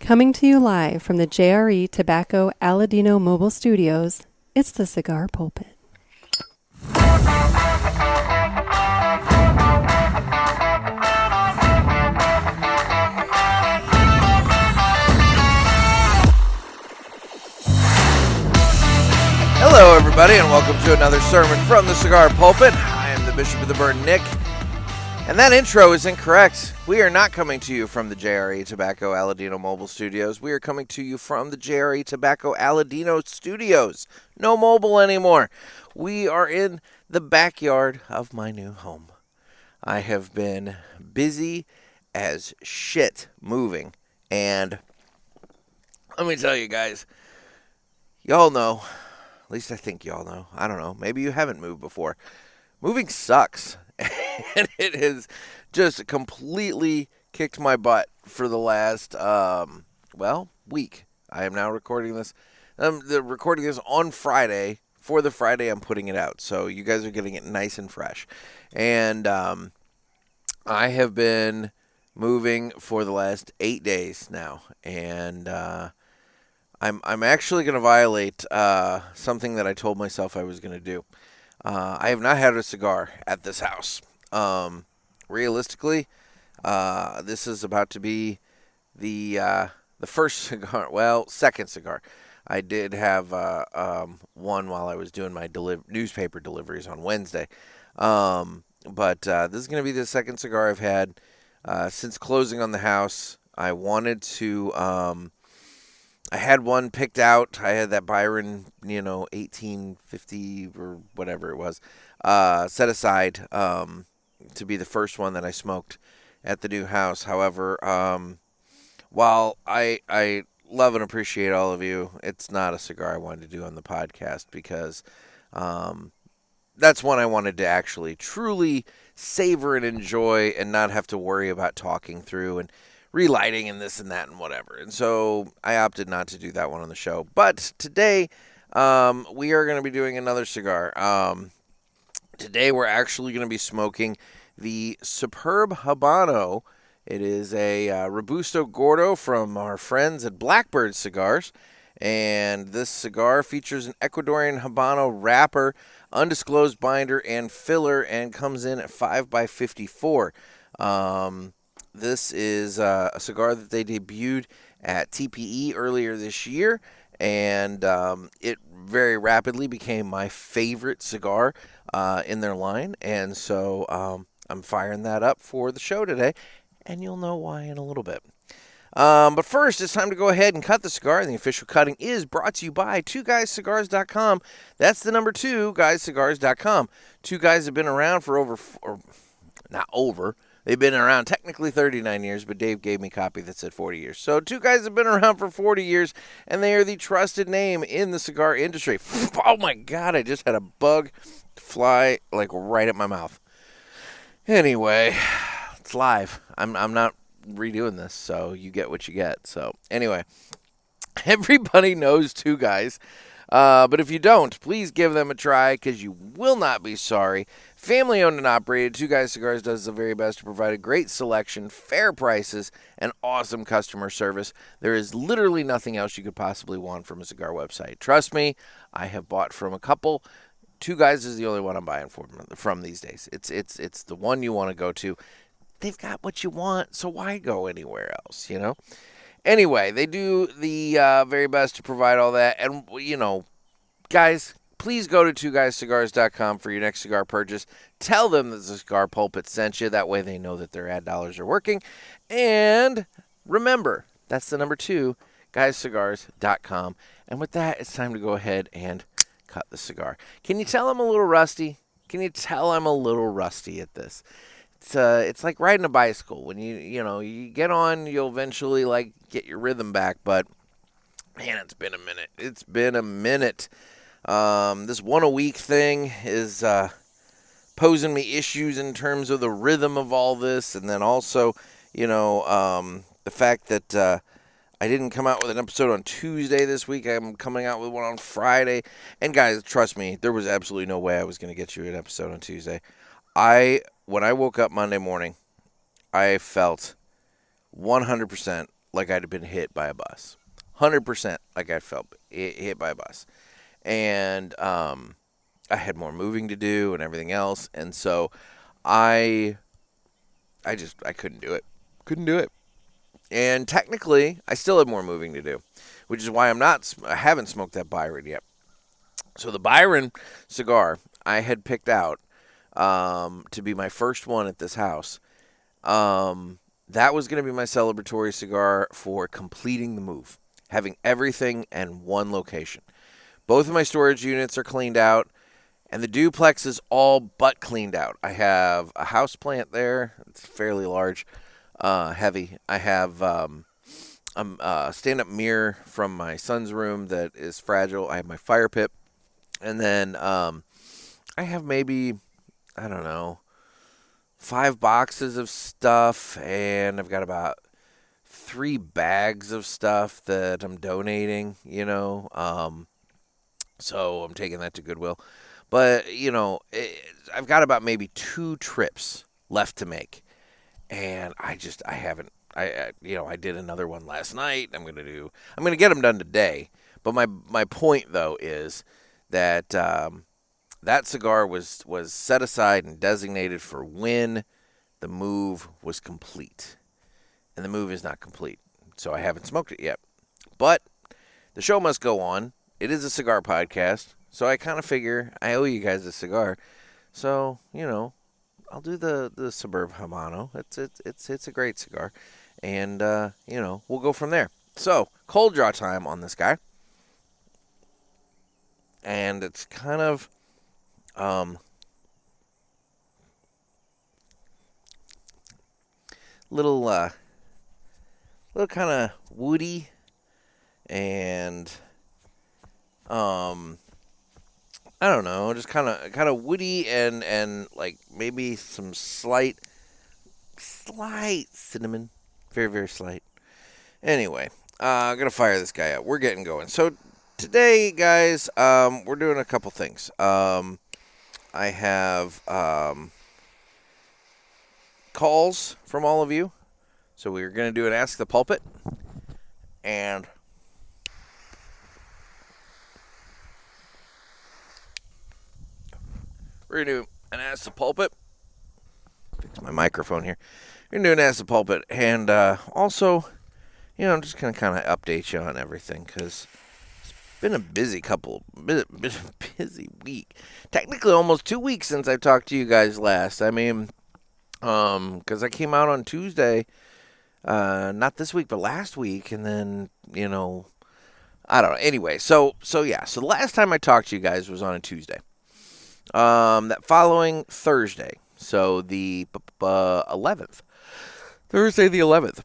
Coming to you live from the JRE Tobacco Aladino Mobile Studios, it's the Cigar Pulpit. Hello, everybody, and welcome to another sermon from the Cigar Pulpit. I am the Bishop of the Burn, Nick, and that intro is incorrect. We are not coming to you from the JRE Tobacco Aladino Mobile Studios. We are coming to you from the JRE Tobacco Aladino Studios. No mobile anymore. We are in the backyard of my new home. I have been busy as shit moving, and let me tell you guys, y'all know. At least I think y'all know. I don't know. Maybe you haven't moved before. Moving sucks. And it has just completely kicked my butt for the last, week. I am now recording this. I'm recording this on Friday. For the Friday, I'm putting it out. So you guys are getting it nice and fresh. And I have been moving for the last 8 days now. And I'm actually going to violate something that I told myself I was going to do. I have not had a cigar at this house. Realistically, this is about to be the first cigar. Well, second cigar. I did have one while I was doing my newspaper deliveries on Wednesday. But this is going to be the second cigar I've had since closing on the house. I wanted to. I had one picked out. I had that Byron, 1850 or whatever it was, set aside to be the first one that I smoked at the new house. However, while I love and appreciate all of you, it's not a cigar I wanted to do on the podcast because that's one I wanted to actually truly savor and enjoy and not have to worry about talking through and relighting and this and that and whatever. And so I opted not to do that one on the show. But today we are going to be doing another cigar. Today we're actually going to be smoking the Superb Habano. It is a robusto gordo from our friends at Blackbird Cigars. And this cigar features an Ecuadorian Habano wrapper, undisclosed binder, and filler, and comes in at 5x54. This is a cigar that they debuted at TPE earlier this year, and it very rapidly became my favorite cigar in their line, and so I'm firing that up for the show today, and you'll know why in a little bit. But first, it's time to go ahead and cut the cigar, and the official cutting is brought to you by 2guyscigars.com. That's the number 2, guyscigars.com. Two Guys have been around for They've been around technically 39 years, but Dave gave me a copy that said 40 years. So 2 Guys have been around for 40 years, and they are the trusted name in the cigar industry. Oh, my God, I just had a bug fly, right at my mouth. Anyway, it's live. I'm not redoing this, so you get what you get. So anyway, everybody knows 2 Guys. But if you don't, please give them a try because you will not be sorry. Family owned and operated, 2 Guys Cigars does the very best to provide a great selection, fair prices, and awesome customer service. There is literally nothing else you could possibly want from a cigar website. Trust me, I have bought from a couple. 2 Guys is the only one I'm buying from these days. It's the one you want to go to. They've got what you want, so why go anywhere else, Anyway, they do the very best to provide all that. And, guys, please go to 2guyscigars.com for your next cigar purchase. Tell them that the Cigar Pulpit sent you. That way they know that their ad dollars are working. And remember, that's the number 2, guyscigars.com. And with that, it's time to go ahead and cut the cigar. Can you tell I'm a little rusty? Can you tell I'm a little rusty at this? It's like riding a bicycle. When you get on, you'll eventually get your rhythm back. But man, it's been a minute. It's been a minute. This one a week thing is posing me issues in terms of the rhythm of all this, and then also, the fact that I didn't come out with an episode on Tuesday this week. I'm coming out with one on Friday. And guys, trust me, there was absolutely no way I was going to get you an episode on Tuesday. When I woke up Monday morning, I felt 100% like I'd been hit by a bus. 100% like I felt hit by a bus. And I had more moving to do and everything else. And so I couldn't do it. Couldn't do it. And technically, I still have more moving to do, which is why I haven't smoked that Byron yet. So the Byron cigar I had picked out to be my first one at this house. That was going to be my celebratory cigar for completing the move, having everything in one location. Both of my storage units are cleaned out, and the duplex is all but cleaned out. I have a house plant there. It's fairly large, heavy. I have a stand-up mirror from my son's room that is fragile. I have my fire pit. And then I have maybe, I don't know, 5 boxes of stuff, and I've got about 3 bags of stuff that I'm donating, so I'm taking that to Goodwill. But, I've got about maybe 2 trips left to make, and I haven't, I did another one last night. I'm going to get them done today. But my point, though, is that that cigar was set aside and designated for when the move was complete. And the move is not complete, so I haven't smoked it yet. But the show must go on. It is a cigar podcast, so I kind of figure I owe you guys a cigar. So, I'll do the Superb Habano. It's a great cigar. And, we'll go from there. So, cold draw time on this guy. And it's kind of little kind of woody and I don't know, just kind of woody and like maybe some slight cinnamon, very very slight. Anyway, I'm gonna fire this guy up. We're getting going. So today, guys, we're doing a couple things. I have calls from all of you. So we're going to do an Ask the Pulpit. And we're going to do an Ask the Pulpit. Fix my microphone here. We're going to do an Ask the Pulpit. And also, I'm just going to kind of update you on everything because been a busy busy week. Technically, almost 2 weeks since I talked to you guys last. I mean, because I came out on Tuesday, not this week, but last week, and then, I don't know. Anyway, so yeah. So the last time I talked to you guys was on a Tuesday. That following Thursday, so the 11th, Thursday the 11th,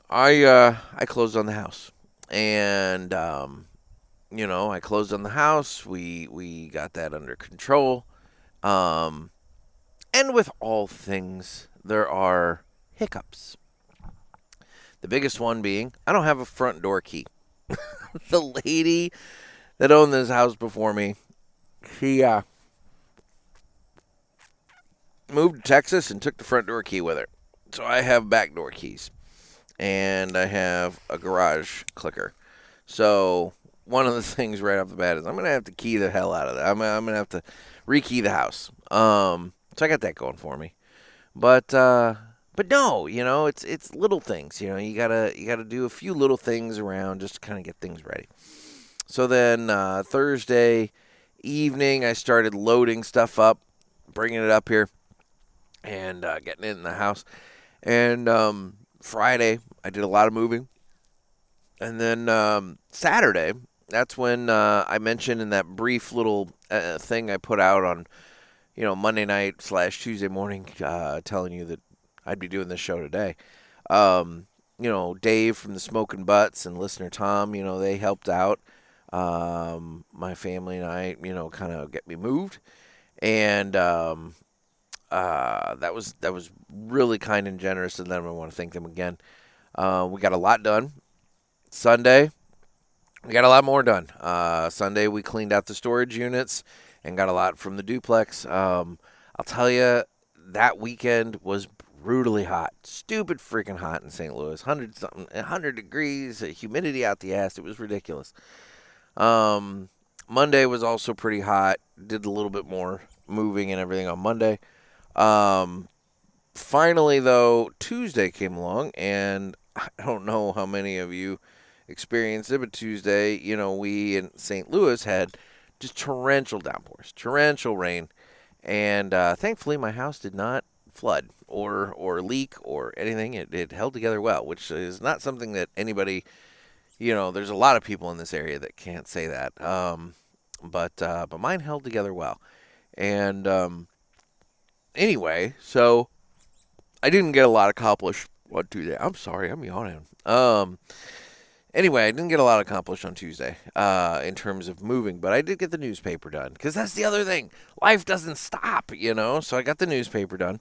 I closed on the house, and I closed on the house. We got that under control. And with all things, there are hiccups. The biggest one being, I don't have a front door key. The lady that owned this house before me, she moved to Texas and took the front door key with her. So I have back door keys. And I have a garage clicker. So one of the things right off the bat is I'm going to have to key the hell out of that. I'm going to have to rekey the house. So I got that going for me. But no, it's little things. You gotta do a few little things around just to kind of get things ready. So then Thursday evening, I started loading stuff up, bringing it up here, and getting it in the house. And Friday, I did a lot of moving. And then Saturday, that's when I mentioned in that brief little thing I put out on, Monday night / Tuesday morning, telling you that I'd be doing this show today. Dave from the Smoking Butts and listener Tom, they helped out my family and I, kind of get me moved. And that was really kind and generous of them. I want to thank them again. We got a lot done. Sunday, we got a lot more done. Sunday, we cleaned out the storage units and got a lot from the duplex. I'll tell you, that weekend was brutally hot, stupid freaking hot in St. Louis, 100 degrees, humidity out the ass. It was ridiculous. Monday was also pretty hot. Did a little bit more moving and everything on Monday. Finally, though, Tuesday came along, and I don't know how many of you experienced it, but Tuesday, we in St. Louis had just torrential downpours, torrential rain, and thankfully my house did not flood or leak or anything. It held together well, which is not something that anybody, there's a lot of people in this area that can't say that. But mine held together well. And anyway, so I didn't get a lot accomplished on Tuesday. I'm sorry, I'm yawning. Anyway, I didn't get a lot accomplished on Tuesday in terms of moving, but I did get the newspaper done, because that's the other thing. Life doesn't stop, so I got the newspaper done.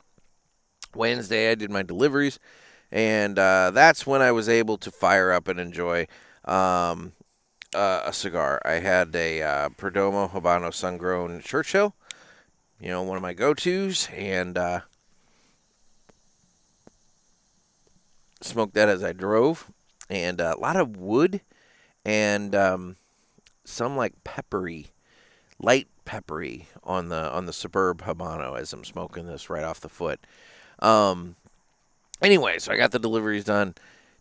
Wednesday, I did my deliveries, and that's when I was able to fire up and enjoy a cigar. I had a Perdomo Habano Sun-Grown Churchill, one of my go-tos, and smoked that as I drove, and a lot of wood and some like light peppery on the Superb Habano as I'm smoking this right off the foot. Anyway, so I got the deliveries done,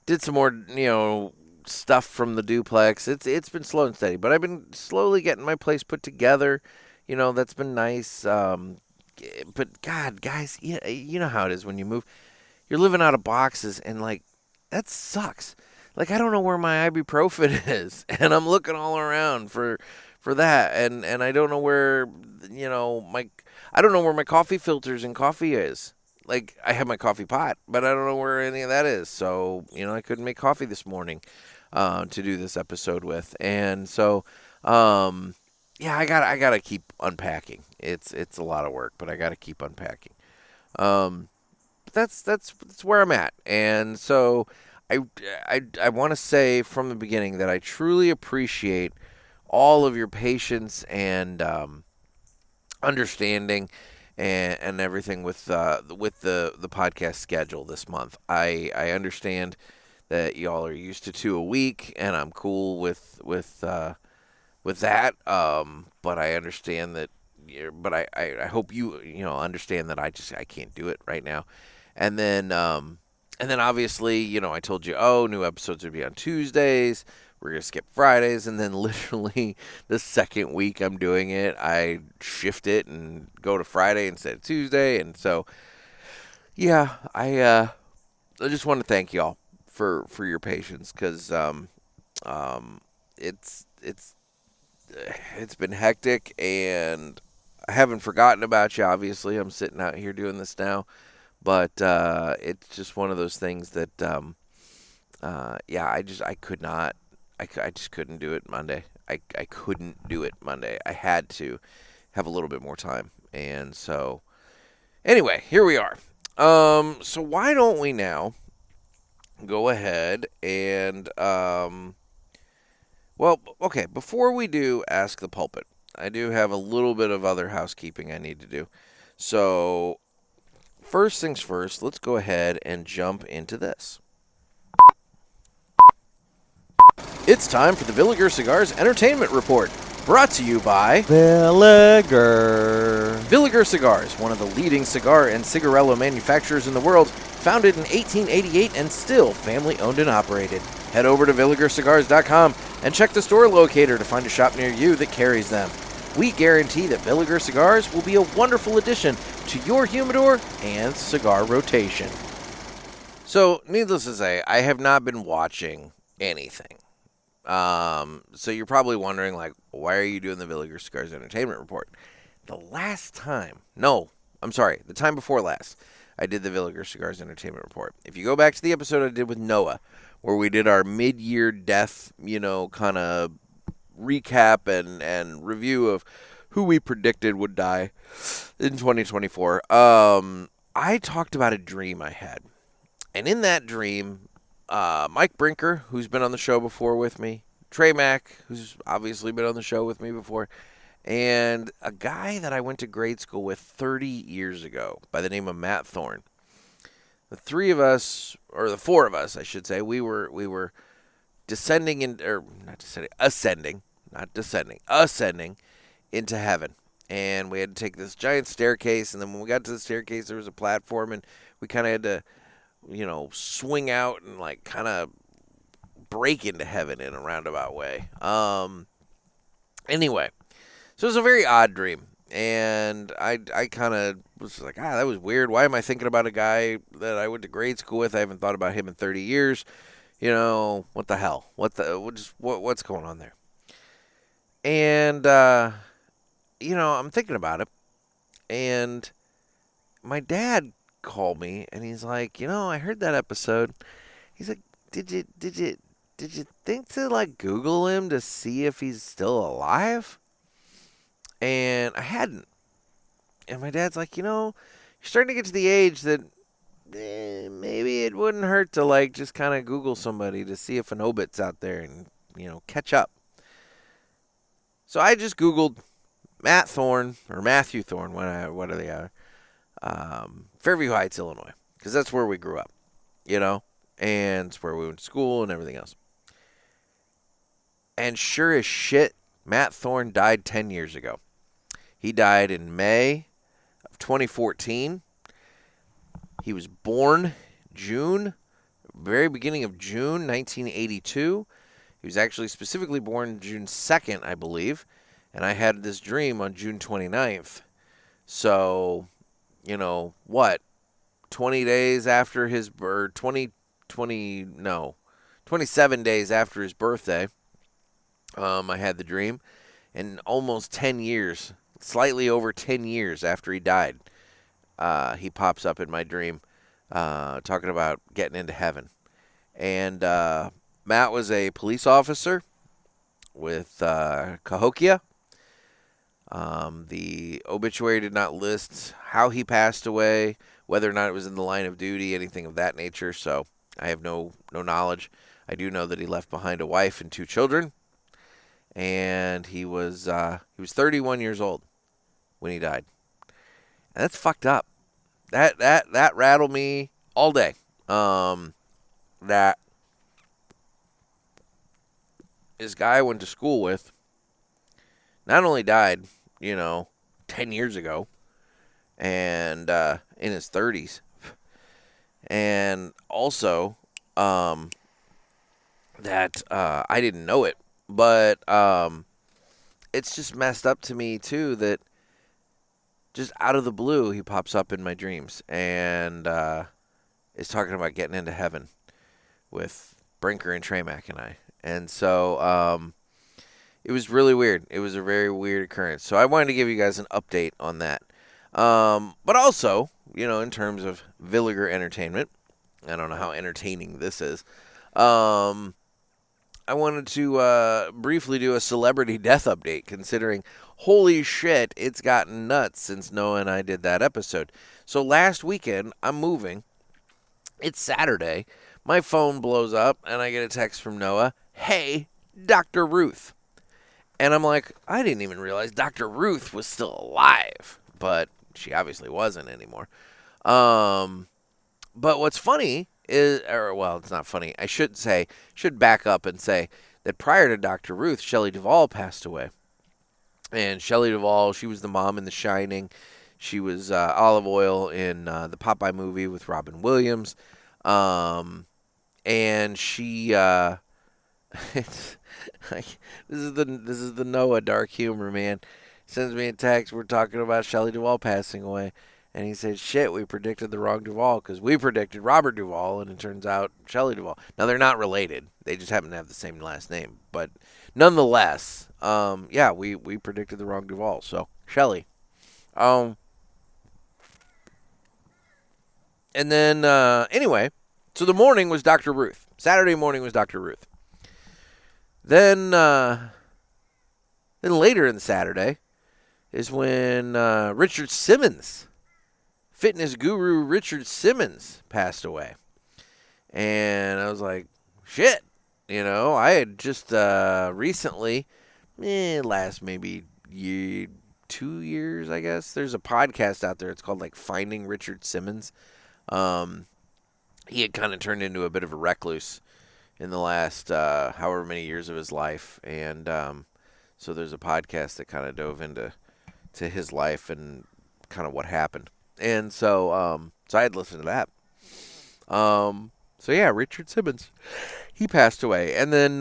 did some more stuff from the duplex. It's been slow and steady, but I've been slowly getting my place put together. That's been nice. But God, guys, you know how it is when you move. You're living out of boxes, and like that sucks. Like, I don't know where my ibuprofen is, and I'm looking all around for that, and I don't know where I don't know where my coffee filters and coffee is. Like, I have my coffee pot, but I don't know where any of that is. So I couldn't make coffee this morning to do this episode with, and so yeah, I gotta keep unpacking. It's a lot of work, but I gotta keep unpacking. That's where I'm at, and so I want to say from the beginning that I truly appreciate all of your patience and understanding and everything with the podcast schedule this month. I understand that y'all are used to 2 a week, and I'm cool with that. But I understand that. But I hope you understand that I can't do it right now. And then obviously, I told you, new episodes would be on Tuesdays. We're going to skip Fridays. And then literally the second week I'm doing it, I shift it and go to Friday instead of Tuesday. And so, yeah, I just want to thank y'all for your patience, because it's been hectic, and I haven't forgotten about you. Obviously, I'm sitting out here doing this now. But it's just one of those things that, I just couldn't do it Monday. I couldn't do it Monday. I had to have a little bit more time. And so, anyway, here we are. So why don't we now go ahead and, okay, before we do Ask the Pulpit, I do have a little bit of other housekeeping I need to do. So, first things first, let's go ahead and jump into this. It's time for the Villiger Cigars Entertainment Report, brought to you by Villiger. Villiger Cigars, one of the leading cigar and cigarello manufacturers in the world, founded in 1888 and still family-owned and operated. Head over to VilligerCigars.com and check the store locator to find a shop near you that carries them. We guarantee that Villiger Cigars will be a wonderful addition to your humidor and cigar rotation. So, needless to say, I have not been watching anything. So you're probably wondering, like, why are you doing the Villiger Cigars Entertainment Report? The time before last, I did the Villiger Cigars Entertainment Report. If you go back to the episode I did with Noah, where we did our mid-year death, kind of recap and review of who we predicted would die in 2024, I talked about a dream I had. And in that dream, Mike Brinker, who's been on the show before with me, Trey Mack, who's obviously been on the show with me before, and a guy that I went to grade school with 30 years ago by the name of Matt Thorne. the three of us, or the four of us, I should say, we were descending or not descending, ascending into heaven. And we had to take this giant staircase, and then when we got to the staircase, there was a platform, and we kind of had to, swing out and like kind of break into heaven in a roundabout way. Anyway, so it was a very odd dream, and I kind of was like, that was weird. Why am I thinking about a guy that I went to grade school with? I haven't thought about him in 30 years. What the hell? What's going on there? And I'm thinking about it, and my dad called me, and he's like, I heard that episode. He's like, did you think to like Google him to see if he's still alive? And I hadn't. And my dad's like, you're starting to get to the age that maybe it wouldn't hurt to like just kind of Google somebody to see if an obit's out there and catch up. So I just Googled Matthew Thorne, what are they? Fairview Heights, Illinois, because that's where we grew up, and it's where we went to school and everything else. And sure as shit, Matt Thorne died 10 years ago. He died in May of 2014. He was born very beginning of June 1982. He was actually specifically born June 2nd, I believe. And I had this dream on June 29th. So, 20 days after his birth, 27 days after his birthday, I had the dream. And almost 10 years, slightly over 10 years after he died, he pops up in my dream talking about getting into heaven. And Matt was a police officer with Cahokia. The obituary did not list how he passed away, whether or not it was in the line of duty, anything of that nature. So I have no knowledge. I do know that he left behind a wife and 2 children, and he was 31 years old when he died. And that's fucked up. That rattled me all day. That this guy I went to school with not only died, 10 years ago, and in his 30s, and also that I didn't know it, but it's just messed up to me too that just out of the blue he pops up in my dreams and is talking about getting into heaven with Brinker and Tramac and I. And so it was really weird. It was a very weird occurrence. So I wanted to give you guys an update on that. But also, in terms of Villiger Entertainment, I don't know how entertaining this is. I wanted to briefly do a celebrity death update, considering, holy shit, it's gotten nuts since Noah and I did that episode. So last weekend, I'm moving. It's Saturday. My phone blows up, and I get a text from Noah. Hey, Dr. Ruth. And I'm like, I didn't even realize Dr. Ruth was still alive. But she obviously wasn't anymore. But what's funny is, it's not funny. I should back up and say that prior to Dr. Ruth, Shelley Duvall passed away. And Shelley Duvall, she was the mom in The Shining. She was Olive Oil in the Popeye movie with Robin Williams. And she, it's like, this is the Noah dark humor, man. Sends me a text. We're talking about Shelley Duvall passing away. And he said, shit, we predicted the wrong Duvall because we predicted Robert Duvall, and it turns out Shelley Duvall. Now, they're not related. They just happen to have the same last name. But nonetheless, we predicted the wrong Duvall. So, Shelley. And then, anyway, so the morning was Dr. Ruth. Saturday morning was Dr. Ruth. Then later in the Saturday is when Richard Simmons, fitness guru Richard Simmons, passed away. And I was like, shit. I had just recently, last maybe 2 years, I guess. There's a podcast out there. It's called like Finding Richard Simmons. he had kind of turned into a bit of a recluse in the last however many years of his life, and so there's a podcast that kind of dove into his life and kind of what happened, and so I had listened to that. So yeah, Richard Simmons, he passed away, and then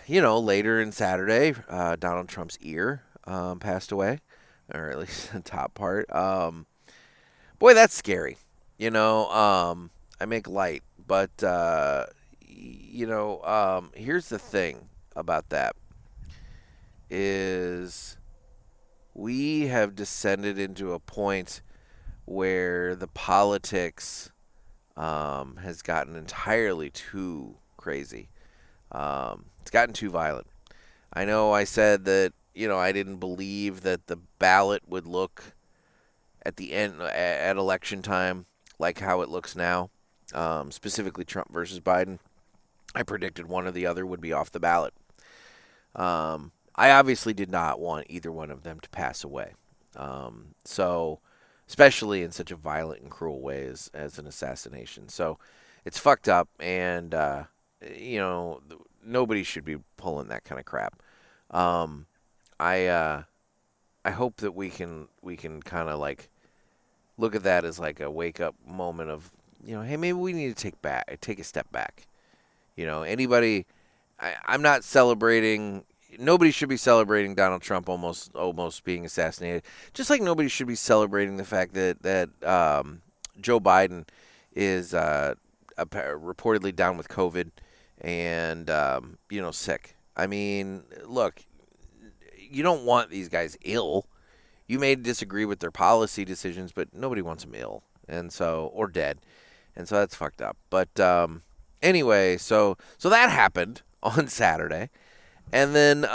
later in Saturday, Donald Trump's ear passed away, or at least the top part. Boy, that's scary. I make light, but here's the thing about that is we have descended into a point where the politics has gotten entirely too crazy. It's gotten too violent. I know I said that, I didn't believe that the ballot would look at the end at election time like how it looks now, specifically Trump versus Biden. I predicted one or the other would be off the ballot. I obviously did not want either one of them to pass away. So, especially in such a violent and cruel way as an assassination. So, it's fucked up, and nobody should be pulling that kind of crap. I hope that we can kind of like look at that as like a wake up moment of, hey, maybe we need to take a step back. Anybody, I'm not celebrating. Nobody should be celebrating Donald Trump almost being assassinated. Just like nobody should be celebrating the fact that Joe Biden is reportedly down with COVID and sick. I mean, look, you don't want these guys ill. You may disagree with their policy decisions, but nobody wants them ill, or dead, and so that's fucked up. But anyway, so that happened on Saturday. And then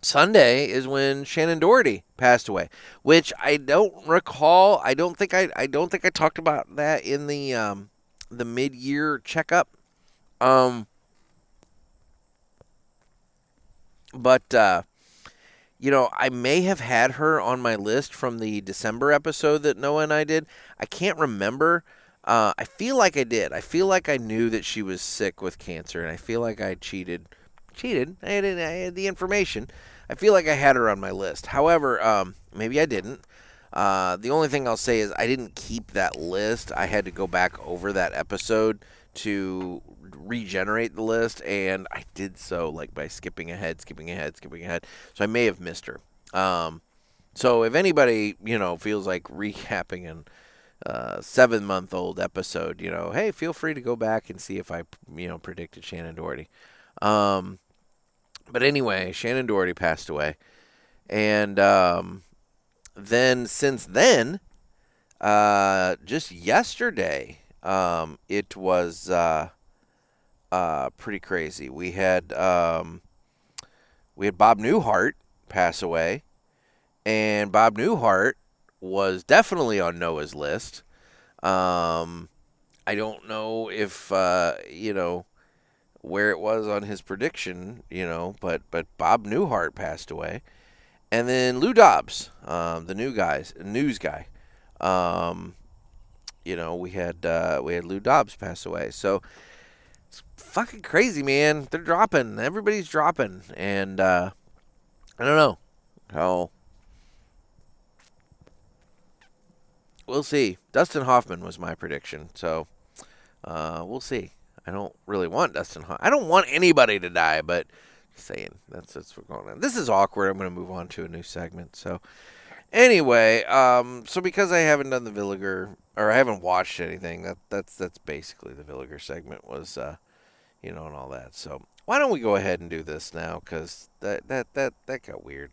Sunday is when Shannon Doherty passed away, which I don't recall. I don't think I talked about that in the mid-year checkup. But I may have had her on my list from the December episode that Noah and I did. I can't remember. I feel like I did. I feel like I knew that she was sick with cancer, and I feel like I cheated. I had the information. I feel like I had her on my list. However, maybe I didn't. The only thing I'll say is I didn't keep that list. I had to go back over that episode to regenerate the list, and I did so like by skipping ahead. So I may have missed her. So if anybody, feels like recapping an 7-month-old episode, hey, feel free to go back and see if I, predicted Shannon Doherty. But anyway, Shannon Doherty passed away. And then since then, just yesterday, it was pretty crazy. We had Bob Newhart pass away. And Bob Newhart was definitely on Noah's list. I don't know if, where it was on his prediction, but Bob Newhart passed away. And then Lou Dobbs, the news guy. We had Lou Dobbs pass away. So it's fucking crazy, man. They're dropping. Everybody's dropping. And I don't know how. We'll see. Dustin Hoffman was my prediction. So we'll see. I don't really want Dustin Hoffman. I don't want anybody to die, but just saying, that's what's going on. This is awkward. I'm going to move on to a new segment. So anyway, so because I haven't done the Villiger, or I haven't watched anything, that's basically the Villiger segment was, and all that. So why don't we go ahead and do this now? Because that got weird.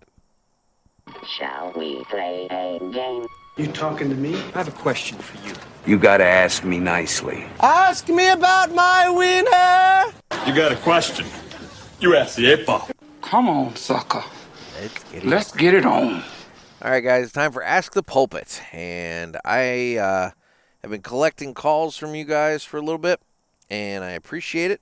Shall we play a game? You talking to me? I have a question for you. You gotta ask me nicely. Ask me about my wiener! You got a question? You ask the 8-ball. Come on, sucker. Let's get it on. All right, guys, it's time for Ask the Pulpit. And I have been collecting calls from you guys for a little bit, and I appreciate it.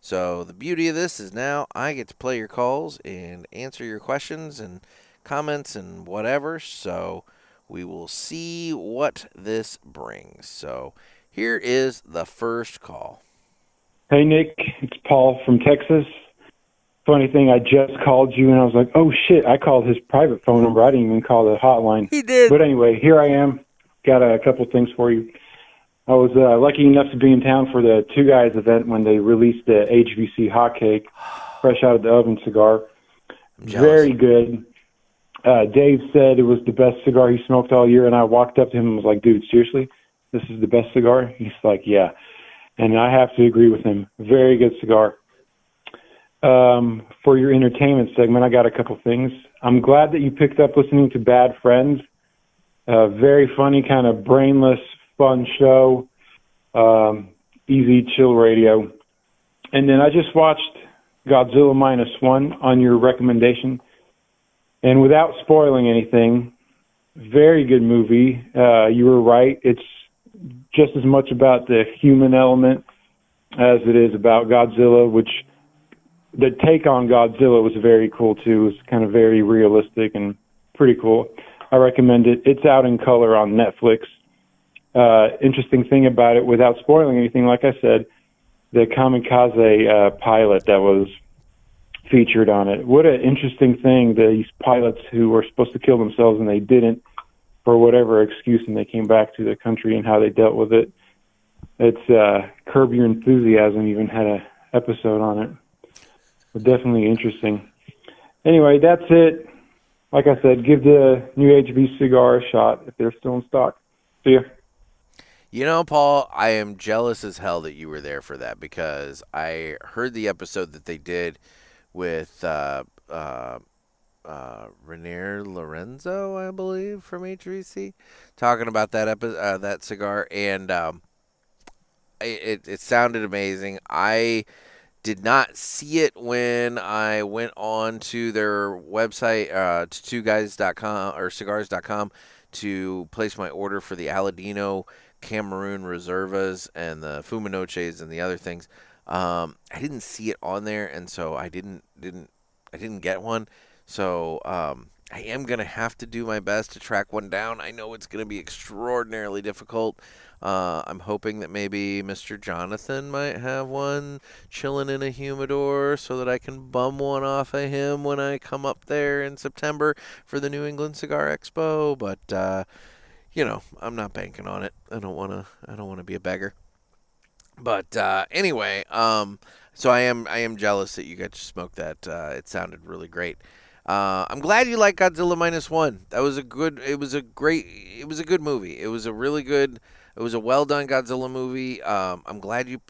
So the beauty of this is now I get to play your calls and answer your questions and comments and whatever. So we will see what this brings. So Here is the first call. Hey, Nick. It's Paul from Texas. Funny thing, I just called you, and I was like, oh, shit, I called his private phone number. I didn't even call the hotline. He did. But anyway, here I am. Got a couple things for you. I was lucky enough to be in town for the Two Guys event when they released the HVC hot cake, fresh out of the oven cigar. Very good. Dave said it was the best cigar he smoked all year, and I walked up to him and was like, dude, seriously? This is the best cigar? He's like, yeah. And I have to agree with him. Very good cigar. For your entertainment segment, I got a couple things. I'm glad that you picked up listening to Bad Friends. Very funny, kind of brainless, fun show. Easy, chill radio. And then I just watched Godzilla -1 on your recommendation. And without spoiling anything, very good movie. You were right. It's just as much about the human element as it is about Godzilla, which the take on Godzilla was very cool, too. It was kind of very realistic and pretty cool. I recommend it. It's out in color on Netflix. Interesting thing about it, without spoiling anything, like I said, the kamikaze pilot that was featured on it. What an interesting thing, these pilots who were supposed to kill themselves and they didn't for whatever excuse, and they came back to the country and how they dealt with it. It's Curb Your Enthusiasm even had an episode on it. But definitely interesting. Anyway, that's it. Like I said, give the new HB cigar a shot if they're still in stock. See ya. You know, Paul, I am jealous as hell that you were there for that, because I heard the episode that they did with Renier Lorenzo, I believe, from HVC, talking about that cigar, and it sounded amazing. I did not see it when I went on to their website, to 2guys.com or cigars.com, to place my order for the Aladino Cameroon Reservas and the Fumanoches and the other things. I didn't see it on there, and so I didn't get one. So I am going to have to do my best to track one down. I know it's going to be extraordinarily difficult. I'm hoping that maybe Mr. Jonathan might have one chilling in a humidor so that I can bum one off of him when I come up there in September for the New England Cigar Expo. But, I'm not banking on it. I don't want to be a beggar. But anyway, so I am jealous that you got to smoke that. It sounded really great. I'm glad you like Godzilla -1. It was a good movie. It was a well done Godzilla movie. I'm glad you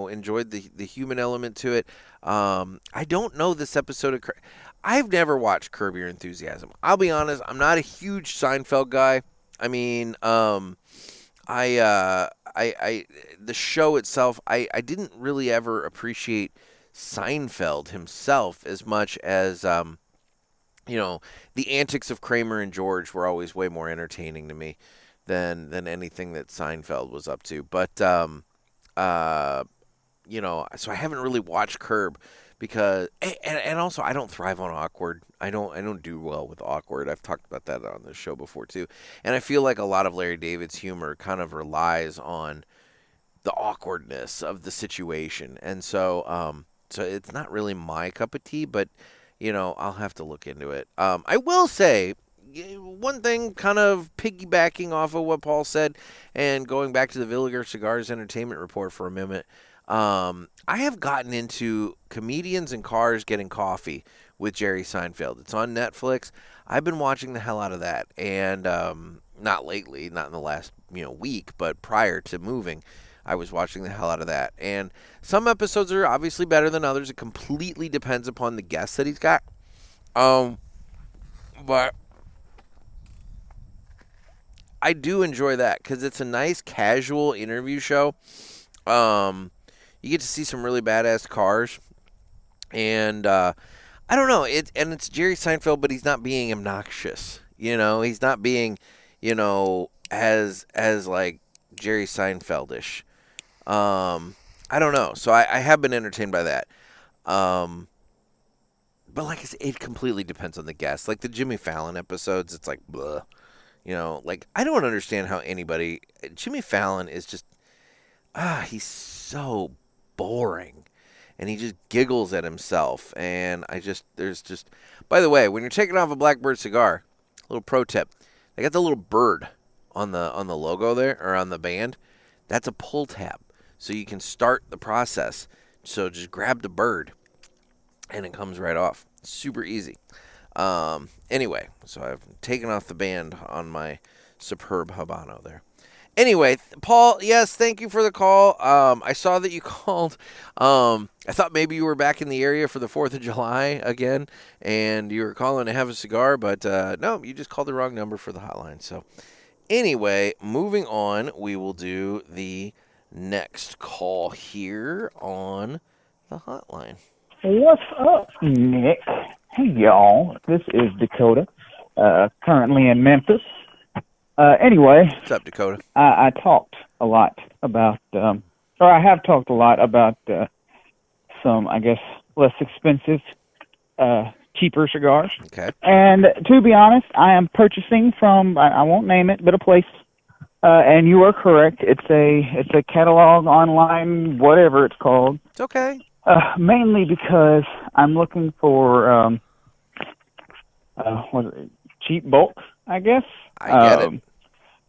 enjoyed the human element to it. I don't know this episode of I've never watched Curb Your Enthusiasm. I'll be honest, I'm not a huge Seinfeld guy. I mean, the show itself, I didn't really ever appreciate Seinfeld himself as much as the antics of Kramer and George were always way more entertaining to me than anything that Seinfeld was up to. But so I haven't really watched Curb because and also I don't thrive on awkward. I don't do well with awkward. I've talked about that on the show before too. And I feel like a lot of Larry David's humor kind of relies on the awkwardness of the situation. And so so it's not really my cup of tea, but I'll have to look into it. I will say one thing, kind of piggybacking off of what Paul said and going back to the Villiger Cigars Entertainment Report for a minute. I have gotten into Comedians in Cars Getting Coffee with Jerry Seinfeld. It's on Netflix. I've been watching the hell out of that, and not lately, not in the last week, but prior to moving, I was watching the hell out of that. And some episodes are obviously better than others. It completely depends upon the guests that he's got. But I do enjoy that because it's a nice casual interview show. You get to see some really badass cars, and I don't know. It's Jerry Seinfeld, but he's not being obnoxious. He's not being, as like Jerry Seinfeldish. I don't know. So I have been entertained by that. But like I said, it completely depends on the guest. Like the Jimmy Fallon episodes, it's like, blah. Like I don't understand how Jimmy Fallon is just, he's so boring. And he just giggles at himself. And by the way, when you're taking off a Blackbird cigar, little pro tip, they got the little bird on the logo there, or on the band. That's a pull tab. So you can start the process. So just grab the bird, and it comes right off. Super easy. Anyway, so I've taken off the band on my Superb Habano there. Anyway, Paul, yes, thank you for the call. I saw that you called. I thought maybe you were back in the area for the 4th of July again, and you were calling to have a cigar, but no, you just called the wrong number for the hotline. So anyway, moving on, we will do the next call here on the hotline. What's up, Nick? Hey, y'all. This is Dakota, currently in Memphis. Anyway. What's up, Dakota? I talked a lot about, or I have talked a lot about some, I guess, less expensive, cheaper cigars. Okay. And to be honest, I am purchasing from, I won't name it, but a place. And you are correct. It's a catalog online, whatever it's called. It's okay. Mainly because I'm looking for cheap bulk, I guess. I get it.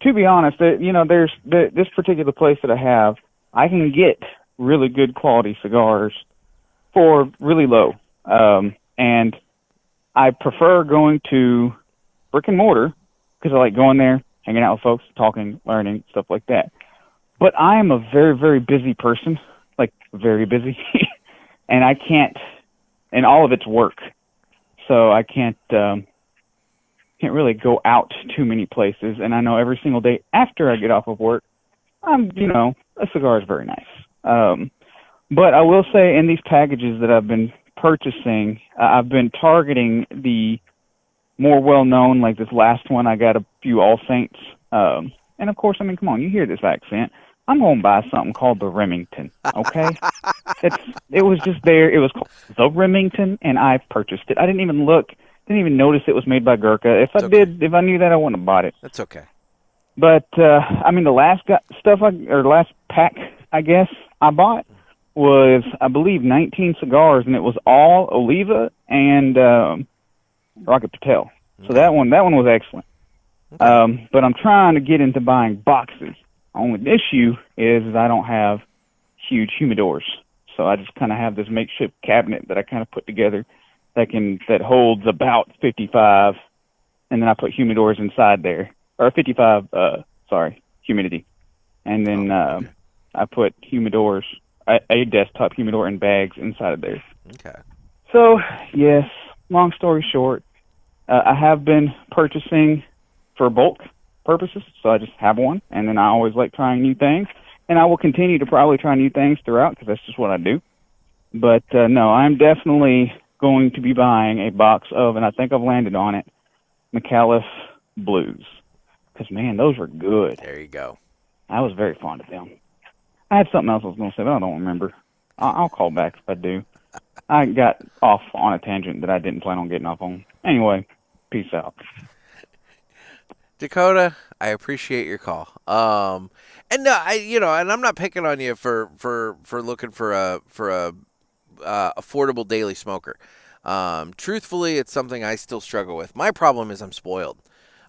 To be honest, there's this particular place that I have. I can get really good quality cigars for really low, and I prefer going to brick and mortar because I like going there, hanging out with folks, talking, learning, stuff like that. But I am a very, very busy person, like very busy, and I can't, and all of it's work, so I can't really go out too many places. And I know every single day after I get off of work, a cigar is very nice. But I will say in these packages that I've been purchasing, I've been targeting the more well-known, like this last one, I got a few All Saints. And of course, I mean, come on, you hear this accent. I'm going to buy something called the Remington, okay? It was just there. It was called the Remington, and I purchased it. I didn't even look. Didn't even notice it was made by Gurkha. If I knew that, I wouldn't have bought it. That's okay. But the last pack, I guess, I bought was, I believe, 19 cigars, and it was all Oliva and Rocket Patel. So that one was excellent. Okay. But I'm trying to get into buying boxes. Only issue is I don't have huge humidors, so I just kind of have this makeshift cabinet that I kind of put together that holds about 55, and then I put humidors inside there, or 55, humidity, and then I put humidors, a desktop humidor in bags inside of there. Okay. So yes, long story short, I have been purchasing for bulk purposes, so I just have one, and then I always like trying new things, and I will continue to probably try new things throughout because that's just what I do. But no, I'm definitely going to be buying a box of, and I think I've landed on it, McAuliffe Blues, because man, those were good. There you go. I was very fond of them. I had something else I was going to say, but I don't remember. I'll call back if I do. I got off on a tangent that I didn't plan on getting off on. Anyway, peace out. Dakota, I appreciate your call. And I'm not picking on you for looking for a affordable daily smoker. Truthfully, it's something I still struggle with. My problem is I'm spoiled.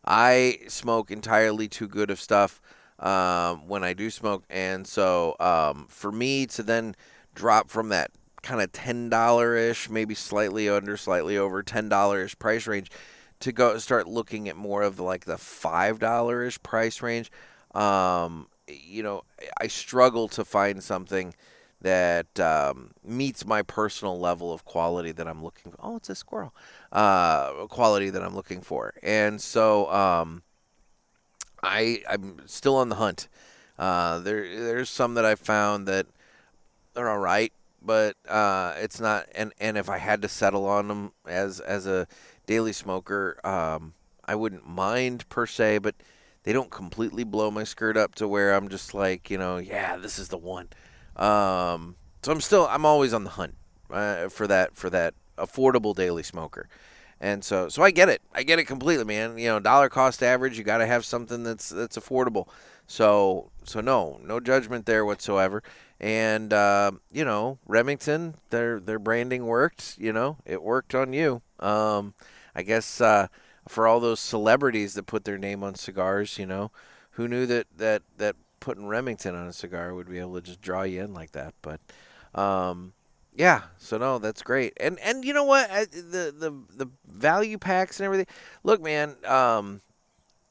I smoke entirely too good of stuff when I do smoke, and so for me to then drop from that kind of $10-ish, maybe slightly under, slightly over $10-ish price range, to go start looking at more of the $5-ish price range, I struggle to find something that meets my personal level of quality that I'm looking for. Oh, it's a squirrel. Quality that I'm looking for. And so I'm still on the hunt. There's some that I found that they're all right, but it's not. And if I had to settle on them as a daily smoker, I wouldn't mind per se, but they don't completely blow my skirt up to where I'm just like, yeah, this is the one. So I'm always on the hunt for that affordable daily smoker. And so I get it. I get it completely, man. You know, dollar cost average, you got to have something that's affordable. So no judgment there whatsoever. And you know, Remington, their branding worked. You know, it worked on you. I guess for all those celebrities that put their name on cigars, you know, who knew that putting Remington on a cigar would be able to just draw you in like that? But yeah, so no, that's great. And you know what? The value packs and everything. Look, man,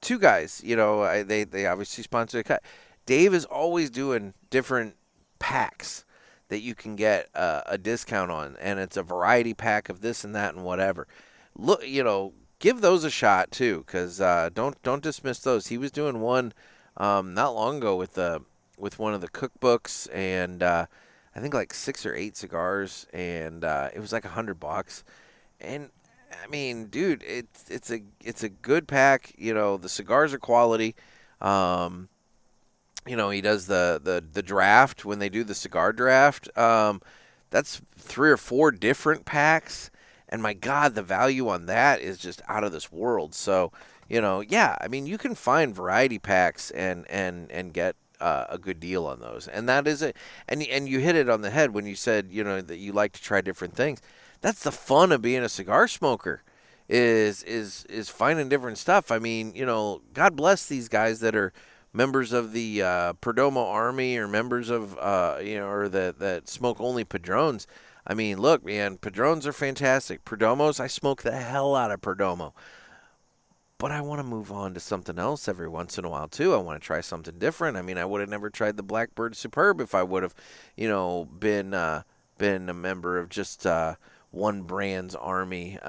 two guys, you know, they obviously sponsor a cut. Dave is always doing different packs that you can get a discount on, and it's a variety pack of this and that and whatever. Look, you know, give those a shot too, because don't dismiss those. He was doing one not long ago with one of the cookbooks, and I think like 6 or 8 cigars, and it was like $100. And I mean, dude, it's a good pack. You know, the cigars are quality. You know, he does the draft when they do the cigar draft. That's 3 or 4 different packs, and my God, the value on that is just out of this world. So, you know, yeah, I mean, you can find variety packs and get a good deal on those, and that is it. And you hit it on the head when you said, you know, that you like to try different things. That's the fun of being a cigar smoker, is finding different stuff. I mean, you know, God bless these guys that are members of the Perdomo Army, or members of you know, or that smoke only Padrones. I mean, look, man, Padrones are fantastic. Perdomos, I smoke the hell out of Perdomo. But I want to move on to something else every once in a while too. I want to try something different. I mean, I would have never tried the Blackbird Superb if I would have, you know, been a member of just one brand's army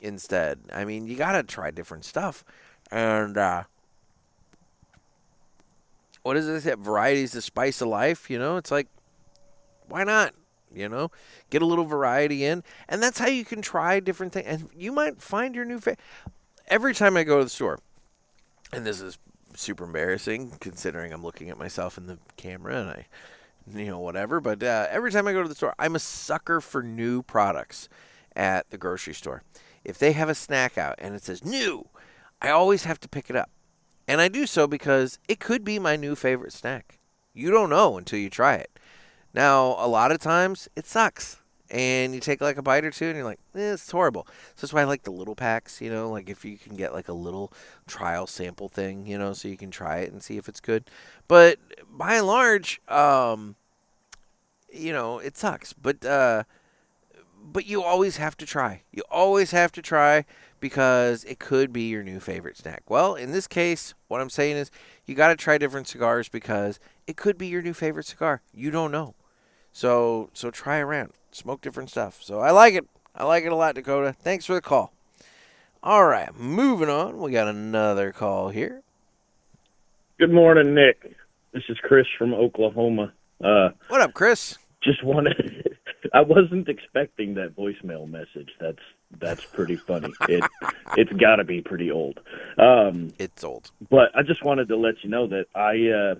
instead. I mean, you got to try different stuff. And what is this? Variety is the spice of life. You know, it's like, why not? You know, get a little variety in, and that's how you can try different things. And you might find your new favorite. Every time I go to the store, and this is super embarrassing considering I'm looking at myself in the camera and I, you know, whatever. But every time I go to the store, I'm a sucker for new products at the grocery store. If they have a snack out and it says new, I always have to pick it up. And I do so because it could be my new favorite snack. You don't know until you try it. Now, a lot of times it sucks. And you take like a bite or two and you're like, it's horrible. So that's why I like the little packs, you know, like if you can get like a little trial sample thing, you know, so you can try it and see if it's good. But by and large, you know, it sucks. But you always have to try. You always have to try, because it could be your new favorite snack. Well, in this case, what I'm saying is you got to try different cigars, because it could be your new favorite cigar. You don't know. So try around. Smoke different stuff. So I like it. I like it a lot, Dakota. Thanks for the call. All right, moving on. We got another call here. Good morning, Nick. This is Chris from Oklahoma. What up, Chris? Just wanted. I wasn't expecting that voicemail message. That's pretty funny. It's got to be pretty old. It's old. But I just wanted to let you know that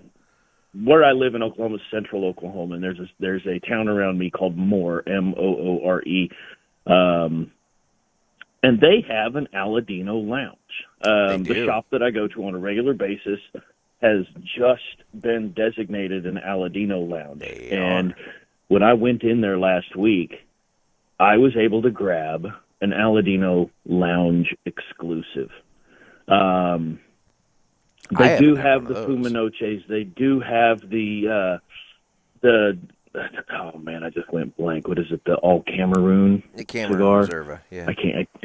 where I live in Oklahoma, central Oklahoma, and there's a town around me called Moore, Moore, and they have an Aladino lounge. The shop that I go to on a regular basis has just been designated an Aladino lounge. And when I went in there last week, I was able to grab an Aladino lounge exclusive. They do have the Puma Noches. They do have the oh man, I just went blank. What is it? The All Cameroon cigar? Reserva. Yeah. I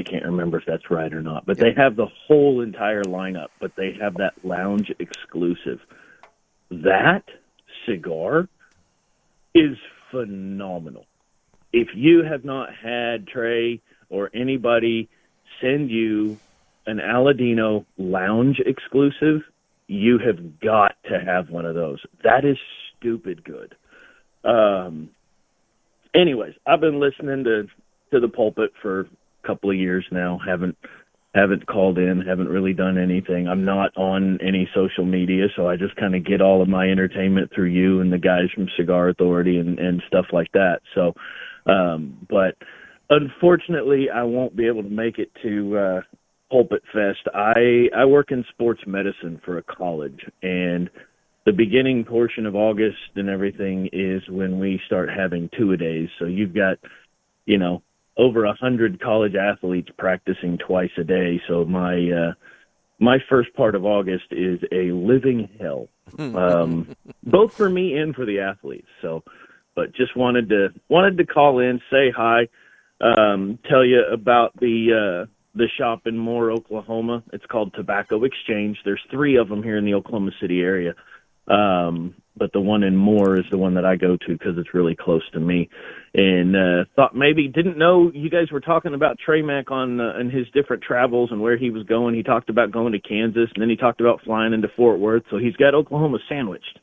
can't remember if that's right or not. But they have the whole entire lineup. But they have that lounge exclusive. That cigar is phenomenal. If you have not had Trey or anybody send you an Aladino lounge exclusive, you have got to have one of those. That is stupid good. Anyways, I've been listening to the Pulpit for a couple of years now. Haven't called in, haven't really done anything. I'm not on any social media, so I just kind of get all of my entertainment through you and the guys from Cigar Authority and stuff like that. So, but Unfortunately, I won't be able to make it to Pulpit Fest. I work in sports medicine for a college, and the beginning portion of August and everything is when we start having two-a-days. So you've got, over 100 college athletes practicing twice a day. So my first part of August is a living hell, both for me and for the athletes. So, but just wanted to call in, say hi, tell you about the shop in Moore, Oklahoma. It's called Tobacco Exchange. There's 3 of them here in the Oklahoma City area. But the one in Moore is the one that I go to because it's really close to me. And didn't know you guys were talking about Trey Mack on his different travels and where he was going. He talked about going to Kansas, and then he talked about flying into Fort Worth. So he's got Oklahoma sandwiched.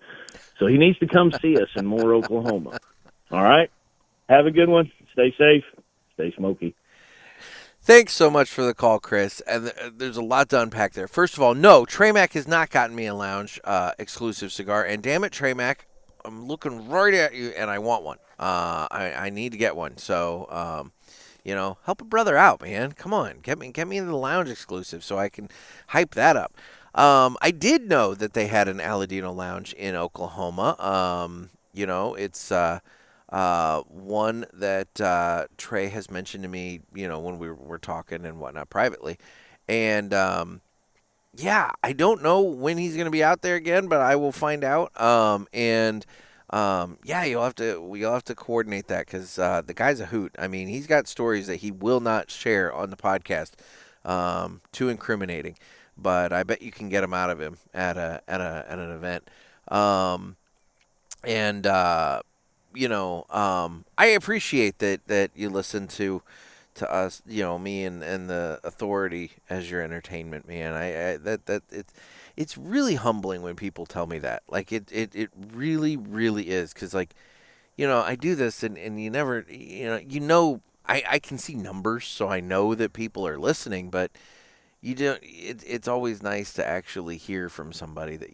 So he needs to come see us in Moore, Oklahoma. All right? Have a good one. Stay safe. Stay smoky. Thanks so much for the call, Chris. And there's a lot to unpack there. First of all, no, Trey Mack has not gotten me a lounge exclusive cigar. And damn it, Trey Mack, I'm looking right at you, and I want one. I need to get one. So, help a brother out, man. Come on, get me into the lounge exclusive so I can hype that up. I did know that they had an Aladino lounge in Oklahoma. It's one that Trey has mentioned to me, when we were talking and whatnot privately. And, I don't know when he's going to be out there again, but I will find out. We'll have to coordinate that because the guy's a hoot. I mean, he's got stories that he will not share on the podcast, too incriminating. But I bet you can get them out of him at an event. I appreciate that you listen to us, me and the authority as your entertainment, man. It's really humbling when people tell me that. Like it really, really is. 'Cause I do this and you never, I can see numbers, so I know that people are listening, but it's always nice to actually hear from somebody that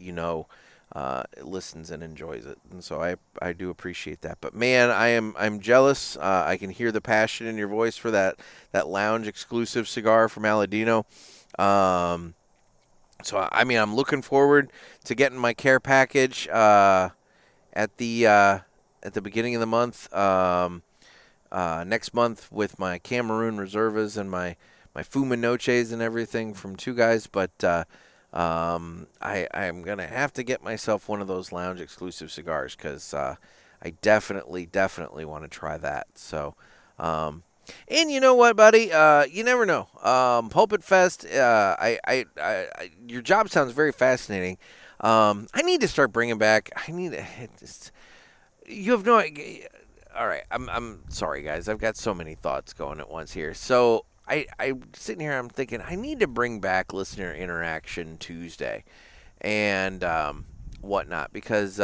listens and enjoys it, and so I do appreciate that. But man, I'm jealous. I can hear the passion in your voice for that lounge exclusive cigar from Aladino. So I'm looking forward to getting my care package at the beginning of the month, next month with my Cameroon Reservas and my Fuma Noches and everything from Two Guys, but I'm going to have to get myself one of those lounge exclusive cigars because I definitely want to try that. So, and you know what, buddy? You never know. Pulpit Fest, your job sounds very fascinating. I need to start bringing back, you have no idea. All right, I'm sorry, guys. I've got so many thoughts going at once here. So, I'm sitting here, I'm thinking, I need to bring back Listener Interaction Tuesday and whatnot because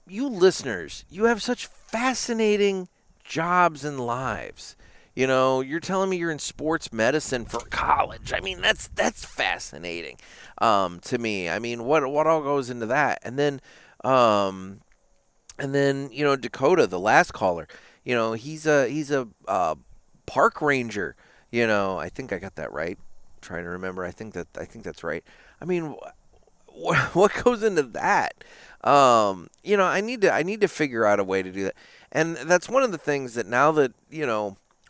you listeners, you have such fascinating jobs and lives. You're telling me you're in sports medicine for college. I mean, that's fascinating to me. I mean, what all goes into that? And then Dakota, the last caller, he's a park ranger. I think I got that right. I'm trying to remember. I think that's right. I mean, what goes into that? I need to figure out a way to do that. And that's one of the things that now that,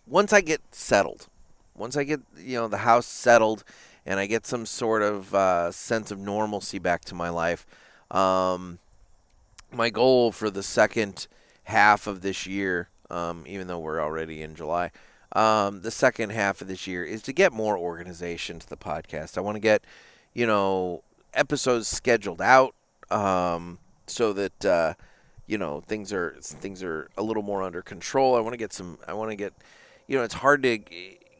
once I get settled, once I get, the house settled and I get some sort of sense of normalcy back to my life, my goal for the second half of this year, even though we're already in July, the second half of this year is to get more organization to the podcast. I want to get, episodes scheduled out so that, things are a little more under control. I want to get, it's hard to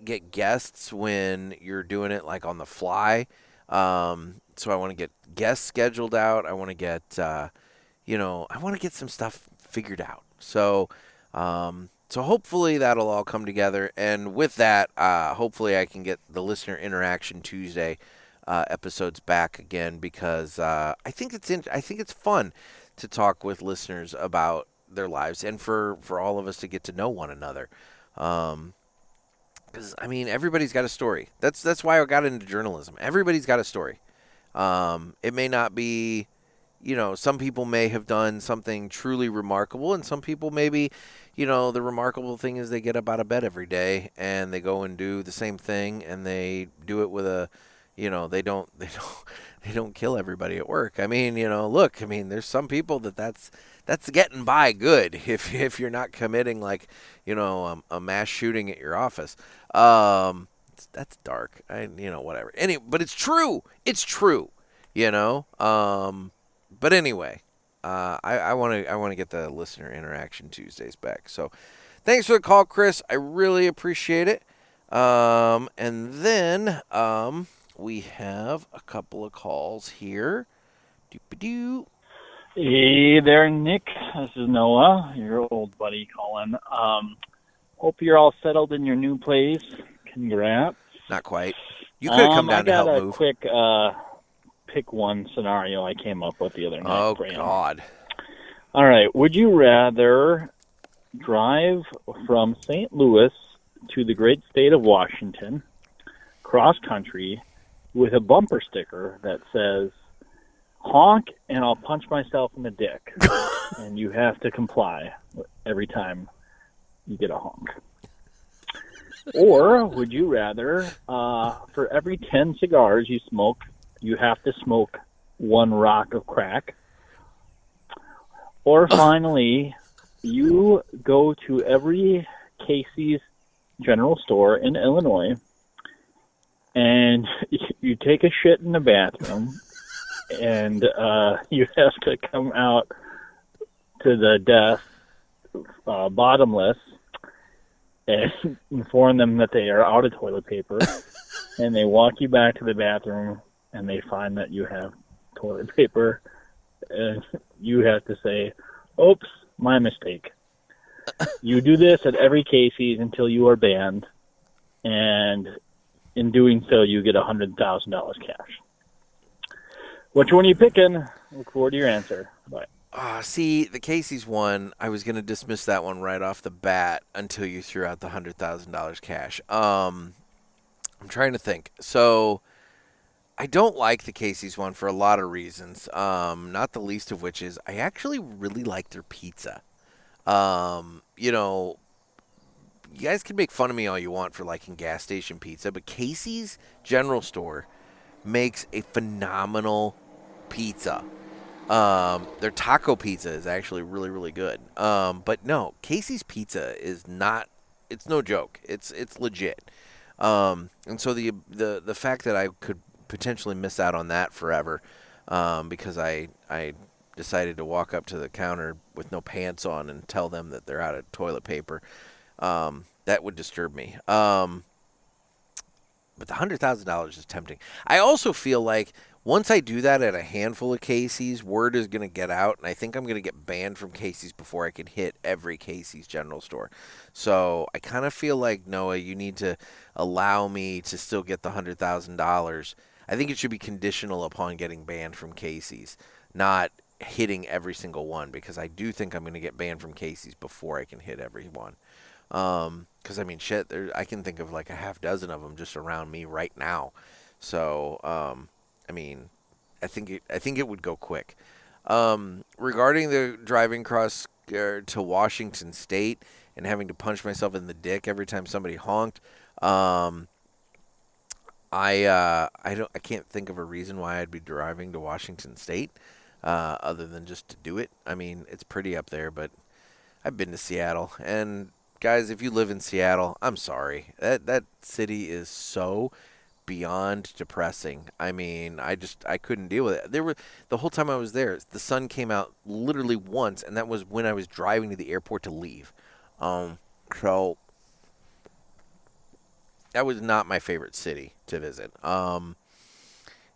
get guests when you're doing it like on the fly. So I want to get guests scheduled out. I want to get, I want to get some stuff figured out. So hopefully that'll all come together. And with that, hopefully I can get the Listener Interaction Tuesday episodes back again because I think it's fun to talk with listeners about their lives and for all of us to get to know one another. Because, I mean, everybody's got a story. That's why I got into journalism. Everybody's got a story. It may not be, some people may have done something truly remarkable, and some people maybe, the remarkable thing is they get up out of bed every day and they go and do the same thing, and they do it with they don't kill everybody at work. I mean, look, I mean, there's some people that's getting by good if you're not committing a mass shooting at your office. That's dark. Whatever. But it's true. It's true. But anyway, I want to get the listener interaction Tuesdays back. So, thanks for the call, Chris. I really appreciate it. And then we have a couple of calls here. Doop-a-doo. Hey there, Nick. This is Noah, your old buddy calling. Hope you're all settled in your new place. Congrats. Not quite. You could have come down to help move. I got a quick pick one scenario I came up with the other night. Oh, God. All right. Would you rather drive from St. Louis to the great state of Washington, cross country, with a bumper sticker that says, honk and I'll punch myself in the dick, and you have to comply every time you get a honk? Or would you rather, for every 10 cigars you smoke, you have to smoke one rock of crack? Or finally, you go to every Casey's general store in Illinois and you take a shit in the bathroom, and you have to come out to the desk bottomless and inform them that they are out of toilet paper, and they walk you back to the bathroom and they find that you have toilet paper, and you have to say, oops, my mistake. You do this at every Casey's until you are banned, and in doing so you get $100,000 cash. Which one are you picking? Look forward to your answer. Bye. See, the Casey's one, I was going to dismiss that one right off the bat until you threw out the $100,000 cash. I'm trying to think. So, I don't like the Casey's one for a lot of reasons, not the least of which is I actually really like their pizza. You guys can make fun of me all you want for liking gas station pizza, but Casey's General Store makes a phenomenal pizza. Their taco pizza is actually really, really good. But no, Casey's pizza is not, it's no joke. It's legit. And so the fact that I could potentially miss out on that forever, because I decided to walk up to the counter with no pants on and tell them that they're out of toilet paper, that would disturb me. But the $100,000 is tempting. I also feel like once I do that at a handful of Casey's, word is going to get out, and I think I'm going to get banned from Casey's before I can hit every Casey's General Store. So I kind of feel like, Noah, you need to allow me to still get the $100,000. I think it should be conditional upon getting banned from Casey's, not hitting every single one, because I do think I'm going to get banned from Casey's before I can hit every one. Because, I mean, shit, I can think of like a half dozen of them just around me right now. So, I mean, I think it would go quick. Regarding the driving across to Washington State and having to punch myself in the dick every time somebody honked, I can't think of a reason why I'd be driving to Washington State, other than just to do it. I mean, it's pretty up there, but I've been to Seattle, and guys, if you live in Seattle, I'm sorry. That city is so beyond depressing. I mean, I couldn't deal with it. The whole time I was there, the sun came out literally once, and that was when I was driving to the airport to leave. So that was not my favorite city to visit. And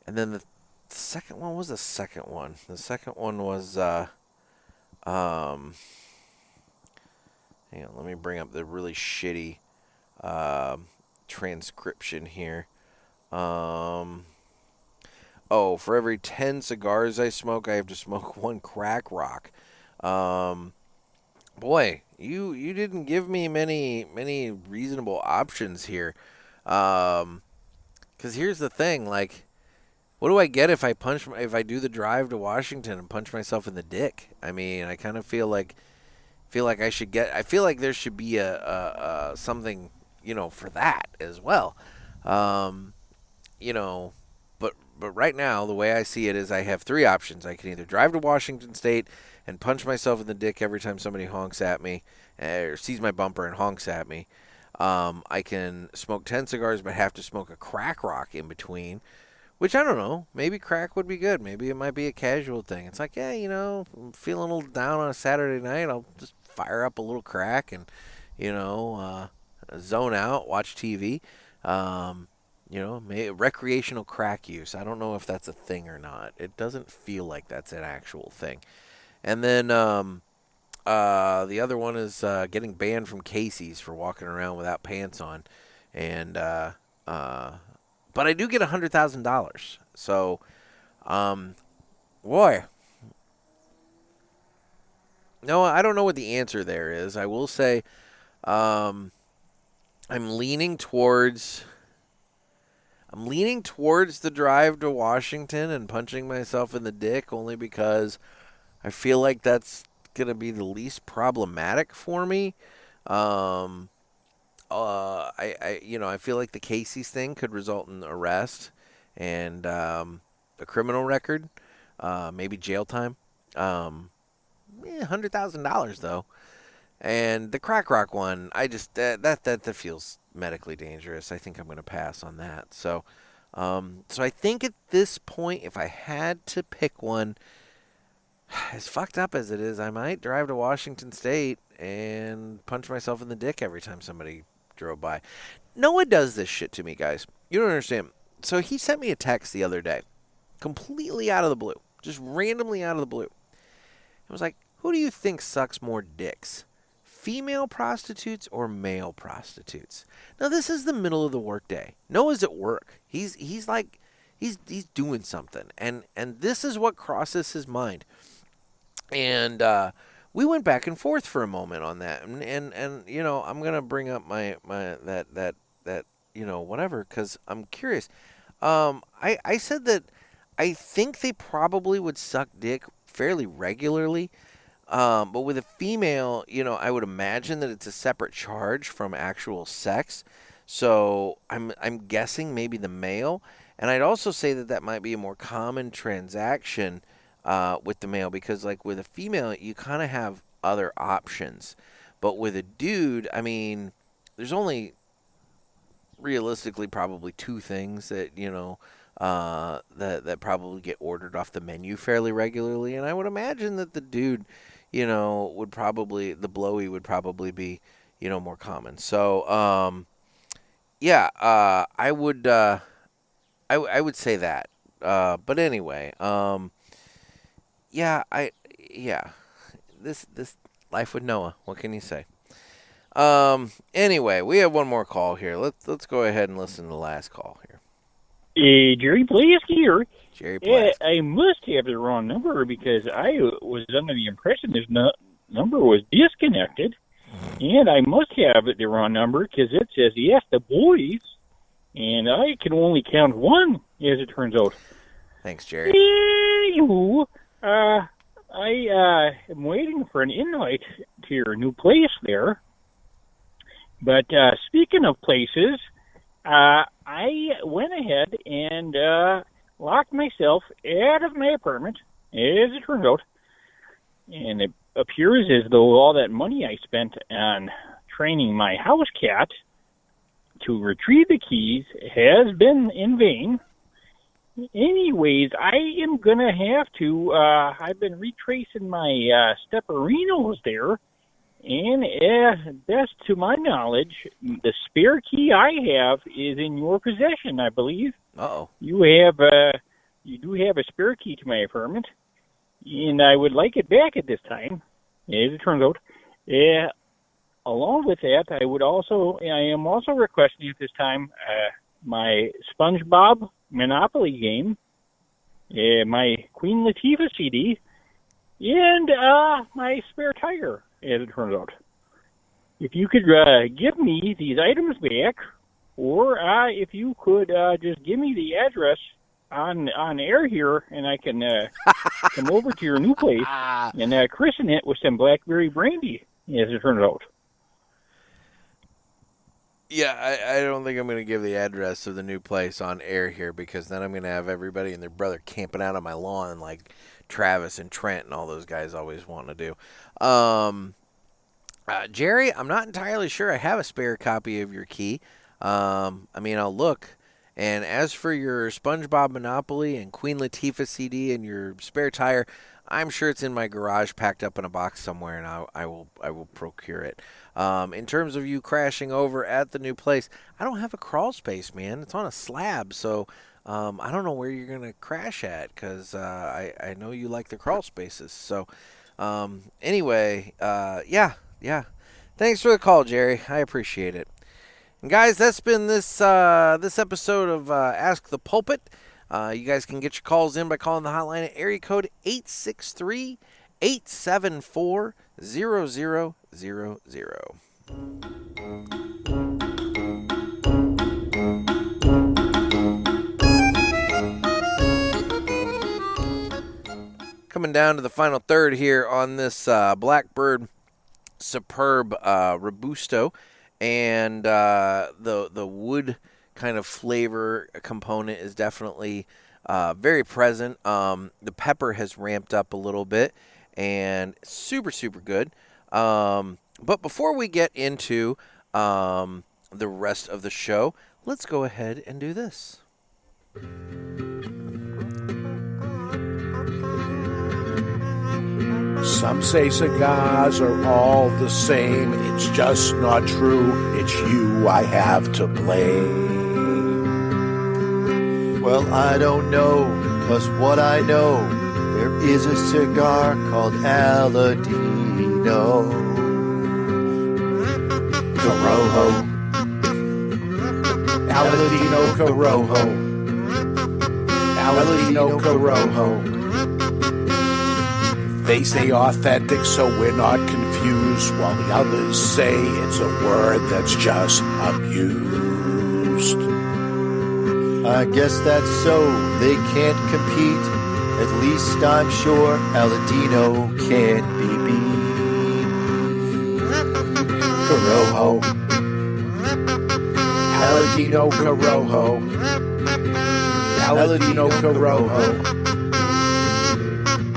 then the second one was the second one. The second one was hang on, let me bring up the really shitty transcription here. For every 10 cigars I smoke, I have to smoke one crack rock. Boy, you didn't give me many reasonable options here. Because here's the thing, like, what do I get if I do the drive to Washington and punch myself in the dick? I mean, I kind of feel like I should get. I feel like there should be a something, for that as well. You know, but right now the way I see it is I have three options. I can either drive to Washington State and punch myself in the dick every time somebody honks at me or sees my bumper and honks at me. I can smoke 10 cigars but have to smoke a crack rock in between, which I don't know. Maybe crack would be good. Maybe it might be a casual thing. It's like, yeah, I'm feeling a little down on a Saturday night. I'll just fire up a little crack and, zone out, watch TV. Recreational crack use. I don't know if that's a thing or not. It doesn't feel like that's an actual thing. And then the other one is getting banned from Casey's for walking around without pants on. And but I do get $100,000. So, boy. No, I don't know what the answer there is. I will say I'm leaning towards the drive to Washington and punching myself in the dick only because I feel like that's going to be the least problematic for me. I feel like the Casey's thing could result in arrest and a criminal record, maybe jail time. $100,000 though. And the crack rock one, I just that feels medically dangerous. I think I'm going to pass on that. So I think at this point, if I had to pick one, as fucked up as it is, I might drive to Washington State and punch myself in the dick every time somebody drove by. Noah does this shit to me, guys. You don't understand. So he sent me a text the other day, completely out of the blue, just randomly out of the blue. It was like, who do you think sucks more dicks? Female prostitutes or male prostitutes? Now this is the middle of the workday. Noah's at work. He's doing something, and this is what crosses his mind. And we went back and forth for a moment on that, and I'm gonna bring up my that whatever because I'm curious. I said that I think they probably would suck dick fairly regularly. But with a female, I would imagine that it's a separate charge from actual sex. So I'm guessing maybe the male. And I'd also say that might be a more common transaction with the male because, like, with a female, you kind of have other options. But with a dude, I mean, there's only realistically probably two things that, that probably get ordered off the menu fairly regularly. And I would imagine that the dude, would probably, the blowy would probably be, more common. So, I would, I would say that. But anyway, this life with Noah, what can you say? Anyway, we have one more call here. Let's go ahead and listen to the last call here. Jerry Blask here. Jerry Blask. I must have the wrong number because I was under the impression this number was disconnected. And I must have the wrong number because it says, yes, the boys. And I can only count one, as it turns out. Thanks, Jerry. I am waiting for an invite to your new place there. But speaking of places, I went ahead and locked myself out of my apartment, as it turned out. And it appears as though all that money I spent on training my house cat to retrieve the keys has been in vain. Anyways, I am going to have to, I've been retracing my stepperinos there, and best to my knowledge, the spare key I have is in your possession, I believe. Uh-oh. You do have a spare key to my apartment, and I would like it back at this time, as it turns out. Along with that, I am also requesting at this time my SpongeBob Monopoly game, my Queen Latifah CD, and my spare tire. as it turns out. If you could give me these items back, or if you could just give me the address on air here, and I can come over to your new place and christen it with some blackberry brandy, as it turns out. Yeah, I don't think I'm going to give the address of the new place on air here, because then I'm going to have everybody and their brother camping out on my lawn like Travis and Trent and all those guys always want to do. Jerry, I'm not entirely sure I have a spare copy of your key. I mean, I'll look. And as for your SpongeBob Monopoly and Queen Latifah CD and your spare tire, I'm sure it's in my garage packed up in a box somewhere, and I will procure it. In terms of you crashing over at the new place, I don't have a crawl space, man. It's on a slab, so I don't know where you're going to crash at, because I know you like the crawl spaces. So anyway, yeah. Thanks for the call, Jerry. I appreciate it. And guys, that's been this episode of Ask the Pulpit. You guys can get your calls in by calling the hotline at area code 863-874-0000. Coming down to the final third here on this Blackbird Superb robusto, and the wood kind of flavor component is definitely very present. The pepper has ramped up a little bit, and super good. But before we get into the rest of the show, let's go ahead and do this. Some say cigars are all the same. It's just not true. It's you I have to blame. Well, I don't know, 'cause what I know, there is a cigar called Aladino Corojo. Aladino Corojo. Aladino Corojo. They say authentic, so we're not confused, while the others say it's a word that's just abused. I guess that's so. They can't compete. At least I'm sure Aladino can't be beat. Corojo. Aladino Corojo. Aladino Corojo.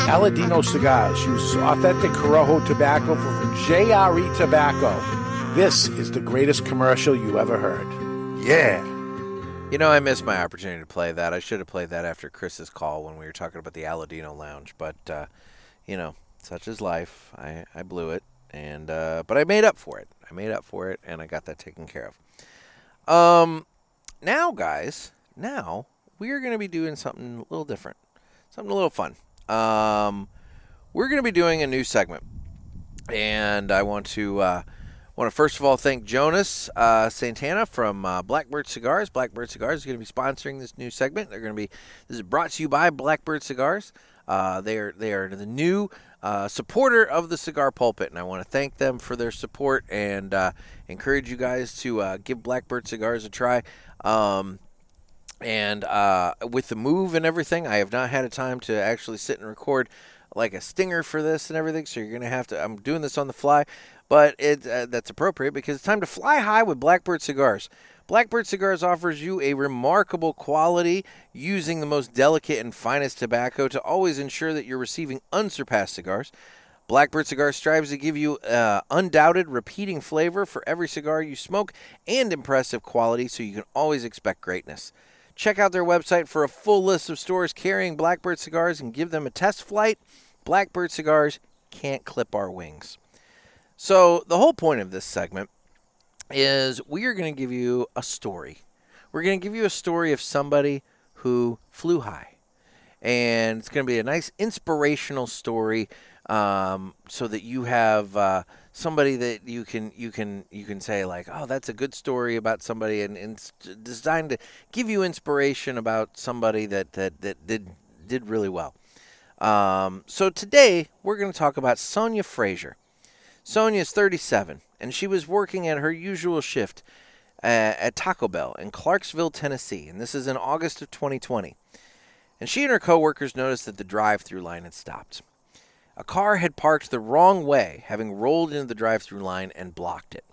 Aladino Cigars uses authentic Corojo tobacco from JRE Tobacco. This is the greatest commercial you ever heard. Yeah. You know, I missed my opportunity to play that. I should have played that after Chris's call when we were talking about the Aladino Lounge. But, you know, such is life. I blew it. And but I made up for it. And I got that taken care of. Now, guys, we are going to be doing something a little different. Something a little fun. We're going to be doing a new segment, and I want to first of all thank Jonas Santana from Blackbird Cigars. Blackbird Cigars is going to be sponsoring this new segment. This is brought to you by Blackbird Cigars. They are the new supporter of the Cigar Pulpit, and I want to thank them for their support and encourage you guys to give Blackbird Cigars a try. And with the move and everything, I have not had a time to actually sit and record like a stinger for this and everything, so you're going to have to, I'm doing this on the fly, but that's appropriate because it's time to fly high with Blackbird Cigars. Blackbird Cigars offers you a remarkable quality using the most delicate and finest tobacco to always ensure that you're receiving unsurpassed cigars. Blackbird Cigars strives to give you undoubted, repeating flavor for every cigar you smoke and impressive quality so you can always expect greatness. Check out their website for a full list of stores carrying Blackbird Cigars and give them a test flight. Blackbird Cigars can't clip our wings. So the whole point of this segment is we are going to give you a story. We're going to give you a story of somebody who flew high. And it's going to be a nice inspirational story so that you have somebody that you can say like, oh, that's a good story about somebody, and it's designed to give you inspiration about somebody that did really well. So today we're going to talk about Sonia Fraser. Sonia's 37, and she was working at her usual shift at Taco Bell in Clarksville, Tennessee, and this is in August of 2020. And she and her coworkers noticed that the drive-through line had stopped. A car had parked the wrong way, having rolled into the drive-through line and blocked it.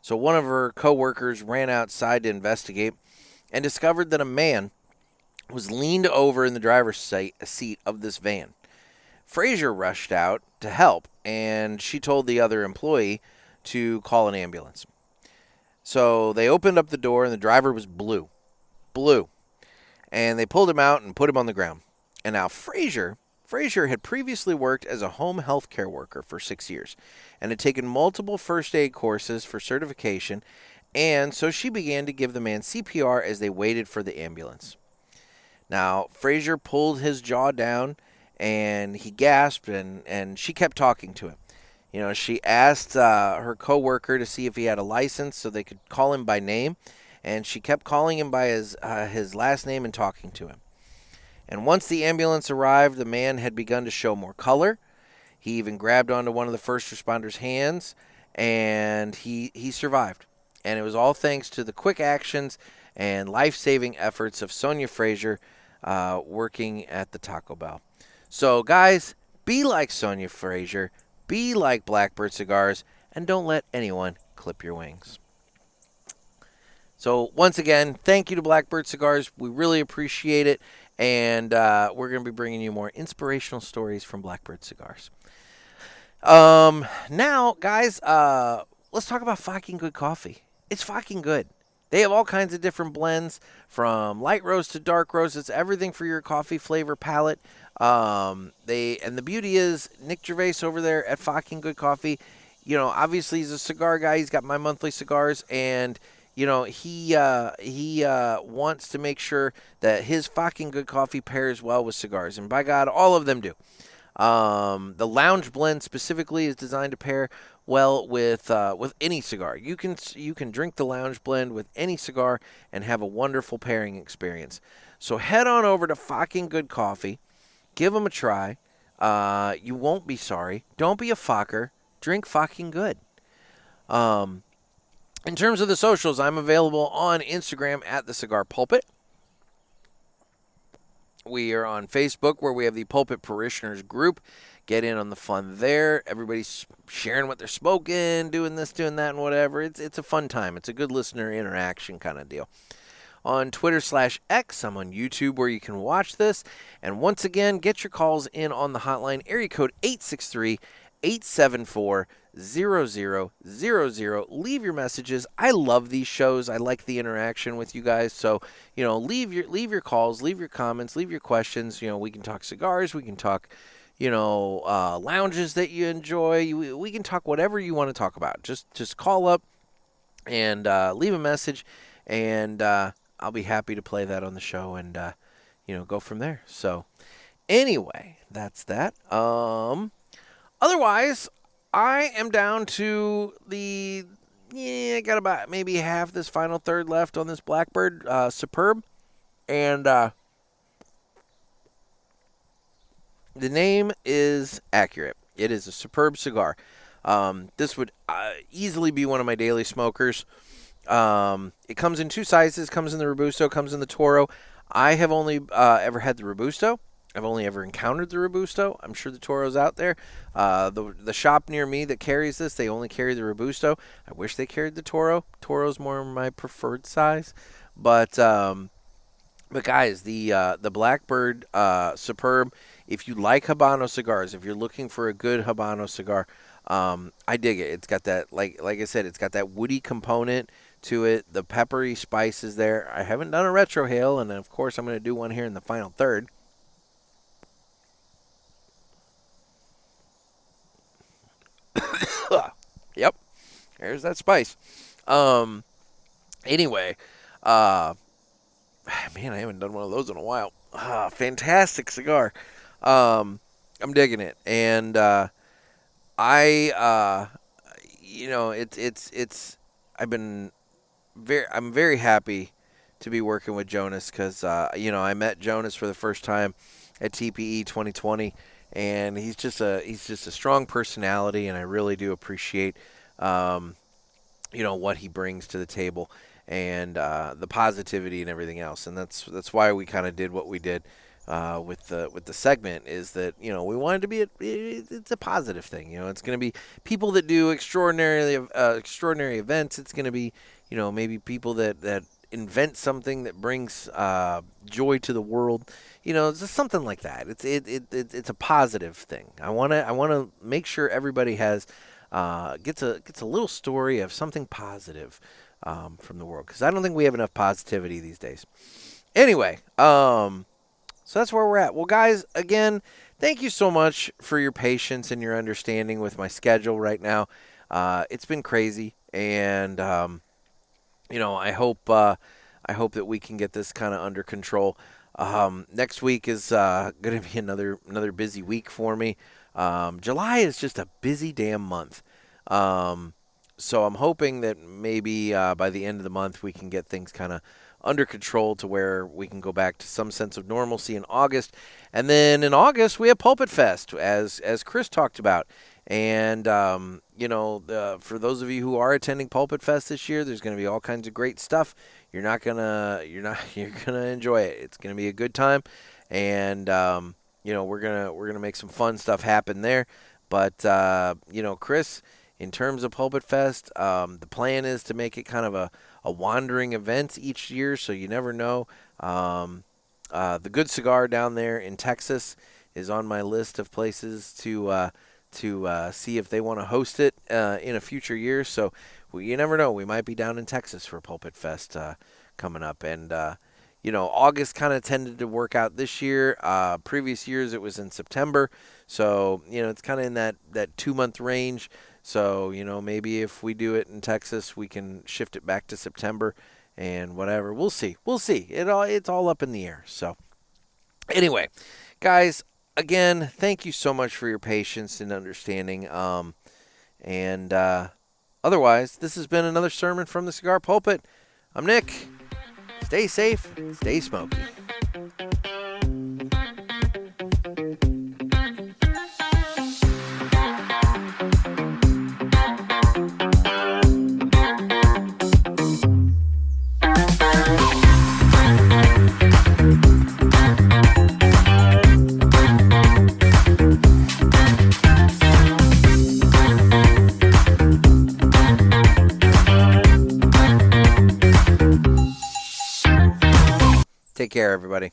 So one of her coworkers ran outside to investigate and discovered that a man was leaned over in the driver's seat of this van. Frazier rushed out to help, and she told the other employee to call an ambulance. So they opened up the door, and the driver was blue. And they pulled him out and put him on the ground. And now Frazier had previously worked as a home health care worker for 6 years and had taken multiple first aid courses for certification, and so she began to give the man CPR as they waited for the ambulance. Now, Frazier pulled his jaw down, and he gasped, and she kept talking to him. You know, she asked her coworker to see if he had a license so they could call him by name, and she kept calling him by his last name and talking to him. And once the ambulance arrived, the man had begun to show more color. He even grabbed onto one of the first responders' hands, and he survived. And it was all thanks to the quick actions and life-saving efforts of Sonia Frazier working at the Taco Bell. So, guys, be like Sonia Frazier, be like Blackbird Cigars, and don't let anyone clip your wings. So, once again, thank you to Blackbird Cigars. We really appreciate it. And we're going to be bringing you more inspirational stories from Blackbird Cigars. Now, guys, let's talk about fucking good coffee. It's fucking good. They have all kinds of different blends, from light roast to dark roast. It's everything for your coffee flavor palette. And the beauty is, Nick Gervais over there at Fucking Good Coffee, you know, obviously he's a cigar guy. He's got My Monthly Cigars, and you know, he wants to make sure that his fucking good coffee pairs well with cigars. And by God, all of them do. The lounge blend specifically is designed to pair well with any cigar. You can drink the lounge blend with any cigar and have a wonderful pairing experience. So head on over to Fucking Good Coffee. Give them a try. You won't be sorry. Don't be a fucker. Drink fucking good. In terms of the socials, I'm available on Instagram at the Cigar Pulpit. We are on Facebook, where we have the Pulpit Parishioners group. Get in on the fun there. Everybody's sharing what they're smoking, doing this, doing that, and whatever. It's a fun time. It's a good listener interaction kind of deal. On Twitter/X, I'm on YouTube, where you can watch this. And once again, get your calls in on the hotline, area code 863-874-0000. Leave your messages. I love these shows. I like the interaction with you guys. So, you know, leave your calls, leave your comments, leave your questions. You know, we can talk cigars. We can talk, you know, lounges that you enjoy. We can talk whatever you want to talk about. Just call up and leave a message, and I'll be happy to play that on the show and, you know, go from there. So, anyway, that's that. Otherwise, I am down to I got about maybe half this final third left on this Blackbird Superb. And the name is accurate. It is a superb cigar. This would easily be one of my daily smokers. It comes in two sizes. Comes in the Robusto, comes in the Toro. I have only ever had the Robusto. I've only ever encountered the Robusto. I'm sure the Toro's out there. The shop near me that carries this, they only carry the Robusto. I wish they carried the Toro. Toro's more my preferred size. But guys, the Blackbird Superb, if you like Habano cigars, if you're looking for a good Habano cigar, I dig it. It's got that, like I said, it's got that woody component to it. The peppery spice is there. I haven't done a retrohale, and of course I'm going to do one here in the final third. Yep, there's that spice. Anyway, man, I haven't done one of those in a while. Fantastic cigar. I'm digging it, and you know, I'm very happy to be working with Jonas, because you know, I met Jonas for the first time at TPE 2020, and he's just a strong personality, and I really do appreciate what he brings to the table, and the positivity and everything else. And that's why we kind of did what we did with the segment, is that we wanted to be it's a positive thing. It's going to be people that do extraordinary events. It's going to be maybe people that invent something that brings joy to the world. It's just something like that. It's a positive thing. I want to make sure everybody has gets a little story of something positive from the world, because I don't think we have enough positivity these days. Anyway, so that's where we're at. Well, guys, again, thank you so much for your patience and your understanding with my schedule right now. It's been crazy, and I hope that we can get this kind of under control. Next week is going to be another busy week for me. July is just a busy damn month. So I'm hoping that maybe by the end of the month we can get things kind of under control to where we can go back to some sense of normalcy in August. And then in August we have Pulpit Fest, as Chris talked about. And for those of you who are attending Pulpit Fest this year, there's going to be all kinds of great stuff. You're gonna enjoy it. It's going to be a good time, and we're gonna make some fun stuff happen there. But Chris, in terms of Pulpit Fest, the plan is to make it kind of a wandering event each year, so you never know. The Good Cigar down there in Texas is on my list of places to see if they want to host it in a future year. So you never know. We might be down in Texas for Pulpit Fest coming up. And, August kind of tended to work out this year. Previous years it was in September. So, it's kind of in that 2-month range. So, maybe if we do it in Texas, we can shift it back to September and whatever. We'll see. It's all up in the air. So anyway, guys, again, thank you so much for your patience and understanding. Otherwise, this has been another sermon from the Cigar Pulpit. I'm Nick. Stay safe, stay smoky. Take care, everybody.